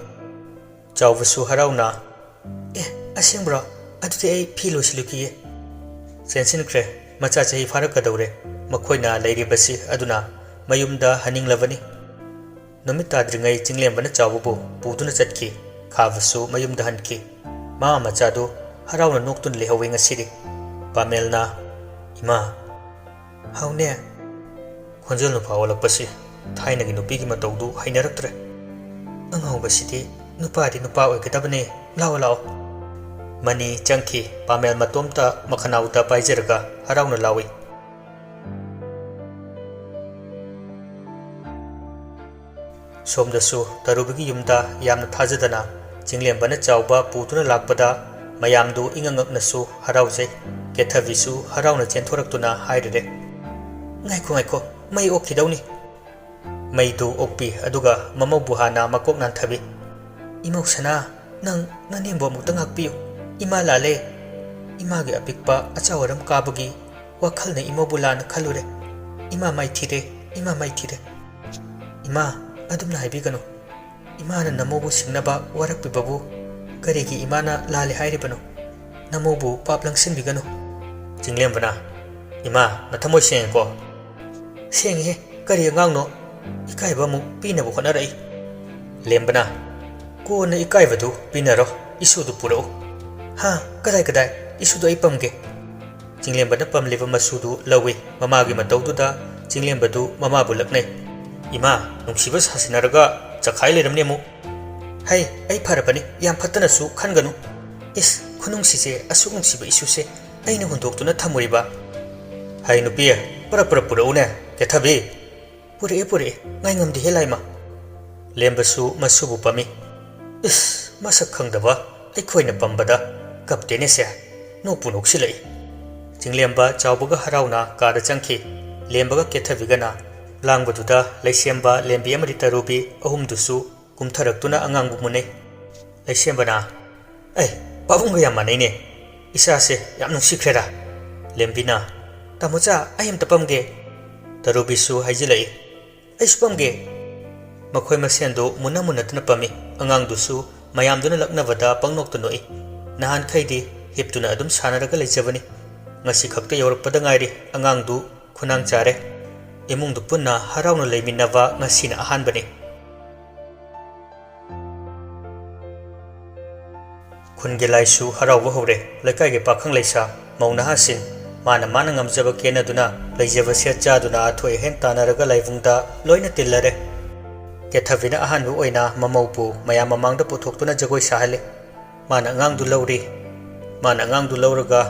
ꯆꯥꯎꯕꯁꯨ ꯍꯔꯥꯎꯅ ꯑꯁꯦꯡꯕ꯭ꯔꯣ ꯑꯗꯨꯗꯤ ꯑꯩ ꯐꯤ ꯂꯣꯏꯁꯤꯜꯂꯨꯈꯤꯒꯦ ꯆꯦꯟꯁꯤꯟꯈ꯭ꯔꯦ ꯃꯆꯥ ꯆꯍꯤ ꯐꯥꯔꯛꯀꯗꯧꯔꯦ ꯃꯈꯣꯏꯅ ꯂꯩꯔꯤꯕꯁꯤ ꯑꯗꯨꯅ ꯃꯌꯨꯝꯗ ꯍꯟꯅꯤꯡꯂꯕꯅꯤ ꯅꯨꯃꯤꯠ ꯇꯥꯗ꯭ꯔꯤꯉꯩ ꯆꯤꯡꯂꯦꯝꯕꯅ ꯆꯥꯎꯕꯕꯨ ꯄꯨꯗꯨꯅ ꯆꯠꯈꯤ ꯈꯥꯕꯁꯨ ꯃꯌꯨꯝꯗ ꯍꯟꯈꯤ ꯃꯥ ꯃꯆꯥꯗꯨ ꯍꯔꯥꯎꯅ ꯅꯣꯛꯇꯨꯅ ꯂꯩꯍꯧꯋꯦ ꯉꯁꯤꯗꯤ ꯄꯥꯃꯦꯜꯅ ꯏꯃꯥ ꯍꯥꯎꯅꯦ ꯈꯣꯟꯖꯦꯜ ꯅꯨꯄꯥ ꯑꯣꯜꯂꯛꯄꯁꯤ ꯊꯥꯏꯅꯒꯤ ꯅꯨꯄꯤꯒꯤ ꯃꯇꯧꯗꯨ ꯍꯩꯅꯔꯛꯇ꯭ꯔꯦ ꯑꯉꯥꯎꯕꯁꯤꯗꯤ ꯅꯨꯄꯥꯗꯤ ꯅꯨꯄꯥ ꯑꯣꯏꯒꯗꯕꯅꯦ ꯂꯥꯛꯑꯣ ꯂꯥꯛꯑꯣ ꯃꯅꯤ ꯆꯪꯈꯤ ꯄꯥꯃꯦꯜ ꯃꯇꯣꯝꯇ ꯃꯈꯅꯥꯎꯗ ꯄꯥꯏꯖꯔꯒ ꯍꯔꯥꯎꯅ ꯂꯥꯎꯏ ꯁꯣꯝꯗꯁꯨ ꯇꯔꯨꯕꯤꯒꯤ ꯌꯨꯝꯗ ꯌꯥꯝꯅ ꯊꯥꯖꯗꯅ ꯆꯤꯡꯂꯦꯝꯕꯅ ꯆꯥꯎꯕ ꯄꯨꯗꯨꯅ ꯂꯥꯛꯄꯗ ꯃꯌꯥꯝꯗꯨ ꯏꯉꯛꯉꯛꯅꯁꯨ ꯍꯔꯥꯎꯖꯩ ꯀꯦꯊꯕꯤꯁꯨ ꯍꯔꯥꯎꯅ ꯆꯦꯟꯊꯣꯔꯛꯇꯨꯅ ꯍꯥꯏꯔꯦ ꯉꯥꯏꯈꯣ ꯉꯥꯏꯈꯣ ꯃꯩ ꯑꯣꯛꯈꯤꯗꯧꯅꯤ ꯃꯩꯗꯨ ꯑꯣꯛꯄꯤ ꯑꯗꯨꯒ ꯃꯃꯧꯕꯨ ꯍꯥꯟꯅ ꯃꯀꯣꯛ ꯅꯥꯟꯊꯕꯤ ꯏꯃꯧ ꯁꯅꯥ ꯅꯪ ꯅꯅꯦꯝꯕꯨ ꯑꯃꯨꯛꯇ ꯉꯥꯛꯄꯤꯌꯨ ꯏꯃꯥ ꯂꯥꯜꯂꯦ ꯏꯃꯥꯒꯤ ꯑꯄꯤꯛꯄ ꯑꯆꯥꯎ ꯑꯔꯝ ꯀꯥꯕꯒꯤ ꯋꯥꯈꯜꯅ ꯏꯃꯧꯕꯨ ꯂꯥꯟꯅ ꯈꯜꯂꯨꯔꯦ ꯏꯃꯥ ꯃꯥꯏꯊꯤꯔꯦ ꯏꯃꯥ ꯃꯥꯏꯊꯤꯔꯦ ꯏꯃꯥ ꯑꯗꯨꯝꯅ ꯍꯥꯏꯕꯤꯒꯅꯨ ꯏꯃꯥꯅ ꯅꯃꯧꯕꯨ ꯁꯤꯡꯅꯕ ꯋꯥꯔꯛꯄꯤꯕꯕꯨ ꯀꯔꯤꯒꯤ ꯏꯃꯥꯅ ꯂꯥꯜꯂꯦ ꯍꯥꯏꯔꯤꯕꯅꯣ ꯅꯃꯧꯕꯨ ꯄꯥꯞ ꯂꯪꯁꯤꯟꯕꯤꯒꯅꯨ ꯆꯤꯡꯂꯦꯝꯕꯅ ꯏꯃꯥ ꯅꯊꯃꯣꯏ ꯁꯦꯡꯉꯦꯀꯣ ꯁꯦꯡꯉꯦ ꯀꯔꯤ ꯑꯉꯥꯡꯅꯣ ꯏꯀꯥꯏꯕ ꯑꯃꯨꯛ ꯄꯤꯅꯕ ꯍꯣꯠꯅꯔꯛꯏ ꯂꯦꯝꯕꯅ ꯀꯣꯟꯅ ꯏꯀꯥꯏꯕꯗꯨ ꯄꯤꯅꯔꯣ ꯏꯁꯨꯗꯨ ꯄꯨꯔꯛꯎ ꯀꯗꯥꯏ ꯀꯗꯥꯏ ꯏꯁꯨꯗꯨ ꯑꯩ ꯄꯝꯒꯦ ꯆꯤꯡꯂꯦꯝꯕꯅ ꯄꯝꯂꯤꯕ ꯃꯁꯨꯗꯨ ꯂꯧꯏ ꯃꯃꯥꯒꯤ ꯃꯇꯧꯗꯨꯗ ꯆꯤꯡꯂꯦꯝꯕꯗꯨ ꯃꯃꯥꯕꯨ ꯂꯛꯅꯩ ꯏꯃꯥ ꯅꯨꯡꯁꯤꯕ ꯁꯥꯁꯤꯟꯅꯔꯒ ꯆꯈꯥꯏ ꯂꯩꯔꯝꯅꯤ ꯑꯃꯨꯛ ꯍꯩ ꯑꯩ ꯐꯔꯕꯅꯤ ꯌꯥꯝ ꯐꯠꯇꯅꯁꯨ ꯈꯟꯒꯅꯨ ꯏꯁ ꯈꯨꯅꯨꯡꯁꯤꯁꯦ ꯑꯁꯨꯛ ꯅꯨꯡꯁꯤꯕ ꯏꯁꯨꯁꯦ ꯑꯩꯅ ꯍꯨꯟꯗꯣꯛꯇꯨꯅ ꯊꯝꯃꯨꯔꯤꯕ ꯍꯩ ꯅꯨꯄꯤ ꯄꯨꯔꯛꯎꯅꯦ ꯀꯦꯊꯕꯤ ꯄꯨꯔꯛꯑꯦ ꯉꯥꯏꯉꯝꯗꯦꯍꯦ ꯂꯥꯏꯃ ꯂꯦꯝꯕꯁꯨ ꯃꯁꯨꯕꯨ ꯄꯝꯃꯤ ꯏꯁ ꯃꯁꯛ ꯈꯪꯗꯕ ꯑꯩꯈꯣꯏꯅ ꯄꯝꯕꯗ ꯀꯞꯇꯦꯅꯦꯁꯦ ꯅꯣꯛꯄꯨ ꯅꯣꯛꯁꯤꯜꯂꯛꯏ ꯆꯤꯡꯂꯦꯝꯕ ꯆꯥꯎꯕꯒ ꯍꯔꯥꯎꯅ ꯀꯥꯗ ꯆꯪꯈꯤ ꯂꯦꯝꯕꯒ ꯀꯦꯊꯕꯤꯒꯅ ꯂꯥꯡꯕꯗꯨꯗ ꯂꯩꯁꯦꯝꯕ ꯂꯦꯝꯕꯤ ꯑꯃꯗꯤ ꯇꯔꯨꯕꯤ ꯑꯍꯨꯝꯗꯨꯁꯨ ꯀꯨꯝꯊꯔꯛꯇꯨꯅ ꯑꯉꯥꯡꯕꯨ ꯃꯨꯟꯅꯩ ꯂꯩꯁꯦꯝꯕꯅ ꯄꯥꯕꯨꯡꯒ ꯌꯥꯝ ꯃꯥꯟꯅꯩꯅꯦ ꯏꯆꯥꯁꯦ ꯌꯥꯝ ꯅꯨꯡꯁꯤꯈ꯭ꯔꯦꯗ ꯂꯦꯝꯕꯤꯅ ꯇꯥꯃꯣꯆꯥ ꯑꯩ ꯑꯝꯇ ꯄꯝꯒꯦ ꯇꯔꯨꯕꯤꯁꯨ ꯍꯥꯏꯖꯤꯜꯂꯛꯏ ꯑꯩꯁꯨ ꯄꯝꯒꯦ ꯃꯈꯣꯏ ꯃꯁꯦꯟꯗꯨ ꯃꯨꯟꯅ ꯃꯨꯟꯅꯗꯨꯅ ꯄꯝꯃꯤ ꯑꯉꯥꯡꯗꯨꯁꯨ ꯃꯌꯥꯝꯗꯨꯅ ꯂꯛꯅꯕꯗ ꯄꯪꯅꯣꯛꯇ ꯅꯣꯛꯏ ꯅꯍꯥꯟꯈꯩꯗꯤ ꯍꯤꯞꯇꯨꯅ ꯑꯗꯨꯝ ꯁꯥꯟꯅꯔꯒ ꯂꯩꯖꯕꯅꯤ ꯉꯁꯤ ꯈꯛꯇ ꯌꯧꯔꯛꯄꯗ ꯉꯥꯏꯔꯤ ꯑꯉꯥꯡꯗꯨ ꯈꯨꯅꯥꯡ ꯆꯥꯔꯦ ꯏꯃꯨꯡꯗꯨ ꯄꯨꯟꯅ ꯍꯔꯥꯎꯅ ꯂꯩꯃꯤꯟꯅꯕ ꯉꯁꯤꯅ ꯑꯍꯥꯟꯕꯅꯤ ꯈꯨꯟꯒꯤ ꯂꯥꯏꯁꯨ ꯍꯔꯥꯎꯕ ꯍꯧꯔꯦ ꯂꯩꯀꯥꯏꯒꯤ ꯄꯥꯈꯪ ꯂꯩꯁꯥ ꯃꯧ ꯅꯍꯥꯁꯤꯡ ꯃꯥꯅ ꯉꯝꯖꯕ ꯀꯦꯅꯗꯨꯅ ꯂꯩꯖꯕ ꯁꯦꯠ ꯆꯥꯗꯨꯅ ꯑꯊꯣꯏ ꯑꯍꯦꯟ ꯇꯥꯟꯅꯔꯒ ꯂꯥꯏꯕꯨꯡꯗ ꯂꯣꯏꯅ ꯇꯤꯜꯂꯔꯦ ꯀꯦꯊꯕꯤꯅ ꯑꯍꯥꯟꯕ ꯑꯣꯏꯅ ꯃꯃꯧꯕꯨ ꯃꯌꯥꯝ ꯃꯃꯥꯡꯗ ꯄꯨꯊꯣꯛꯇꯨꯅ ꯖꯒꯣꯏ ꯁꯥꯍꯜꯂꯤ ꯃꯥꯅ ꯑꯉꯥꯡꯗꯨ ꯂꯧꯔꯤ ꯃꯥꯅ ꯑꯉꯥꯡꯗꯨ ꯂꯧꯔꯒ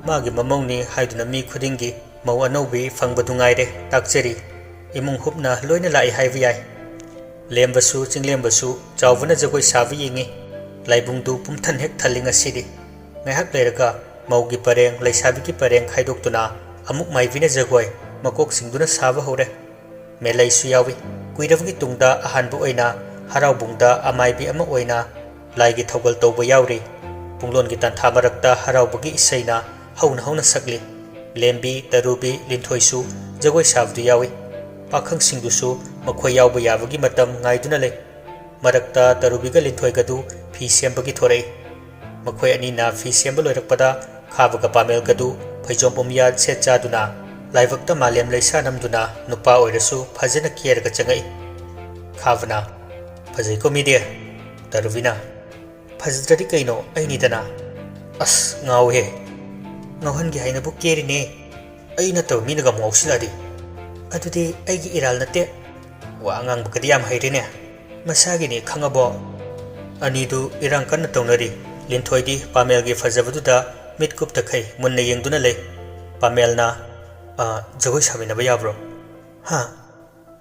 ꯃꯥꯒꯤ ꯃꯃꯧꯅꯤ ꯍꯥꯏꯗꯨꯅ ꯃꯤ ꯈꯨꯗꯤꯡꯒꯤ ꯃꯧ ꯑꯅꯧꯕꯤ ꯐꯪꯕꯗꯨ ꯉꯥꯏꯔꯦ ꯇꯥꯛꯆꯔꯤ ꯏꯃꯨꯡ ꯍꯨꯞꯅ ꯂꯣꯏꯅ ꯂꯥꯛꯏ ꯍꯥꯏꯕ ꯌꯥꯏ ꯂꯦꯝꯕꯁꯨ ꯆꯤꯡꯂꯦꯝꯕꯁꯨ ꯆꯥꯎꯕꯅ ꯖꯒꯣꯏ ꯁꯥꯕ ꯌꯦꯡꯉꯤ ꯂꯥꯏꯕꯨꯡꯗꯨ ꯄꯨꯝꯊꯟ ꯍꯦꯛ ꯊꯜꯂꯤ ꯉꯁꯤꯗꯤ ꯉꯥꯏꯍꯥꯛ ꯂꯩꯔꯒ ꯃꯧꯒꯤ ꯄꯔꯦꯡ ꯂꯩꯁꯥꯕꯤꯒꯤ ꯄꯔꯦꯡ ꯈꯥꯏꯗꯣꯛꯇꯨꯅ ꯑꯃꯨꯛ ꯃꯥꯏꯕꯤꯅ ꯖꯒꯣꯏ ꯃꯀꯣꯛꯁꯤꯡꯗꯨꯅ ꯁꯥꯕ ꯍꯧꯔꯦ मेलैसु यावी कुइरबगी तुंगदा अहानबु ओइना हराउबुंगदा अमाइबी अमा ओइना लाइगी थौगल तौबा यावरी पुंगलोनगी तंथा मरक्ता हराउबगी इसैना हौना हौना सकली लेम्बी तरुबी लिंथोइसु जगोय साबदु यावी पाखंग सिंगदुसु मखोय यावबा याबगी मतम ngaiduna ले मरक्ता तरुबीगा लिंथोइगदु फी सेम्बगी थोरई मखोय अनीना फी सेम्ब लोइरकपदा खाबगा पामेलगदु फैजोम पुमिया सेचादुना लाइवक्ता मालेम लैसा नमदुना नुपा ओइरसु फजना केरगा चंगई खाबना फजैको मिदे तरुबीना फजद्रदि कैनो ऐनिदना अस ngawe ngauhangi hainabu kerine aina taw minaga mawsiladi adudi aigi iral nate wa angang bukadi yam hairine masagi ni khangabo anidu irang kan tawnari linthoi pamelgi fajabaduda mitkup takai munna yengduna le pamelna jagoi samina ba yabro ha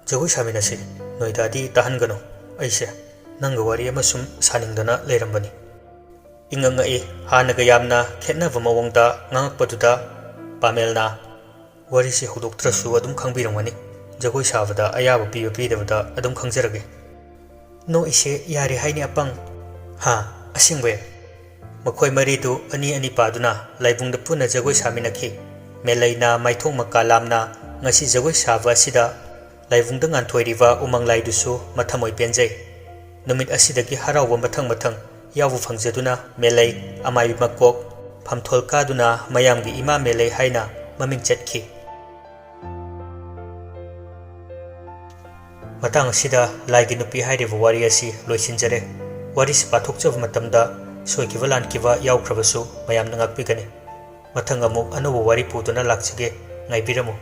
jagoi samina se noida di tahan gano aise nanga wari amasum saningdana leirambani inganga e hanaga yamna khetnaba mawongda ngangakpaduda pamelna wari se hudoktrasu adum khangbiramani jagoi sabada ayaba piba pidabada adum khangjarage no ise yare haini apang ha asingwe मखोय मरीदु अनि अनि पादुना लाइबुंग पुना जगोय सामिनखि मेलैना माइथों मकालामना ngasi जगोय साबा सिदा लाइबुंग nganthoi umang laidusu mathamoi penjai numit asidagi harawa mathang mathang yawu phangjaduna melai amai makok phamthol kaduna mayamgi ima melai haina maming chatki matang asida laigi nupi hairiba wari asi loisinjare wari si pathokjab matamda soikiva lankiva yaukhrabasu mayam nangakpigani mathang amuk anubu wari puduna lakchige ngaibiramu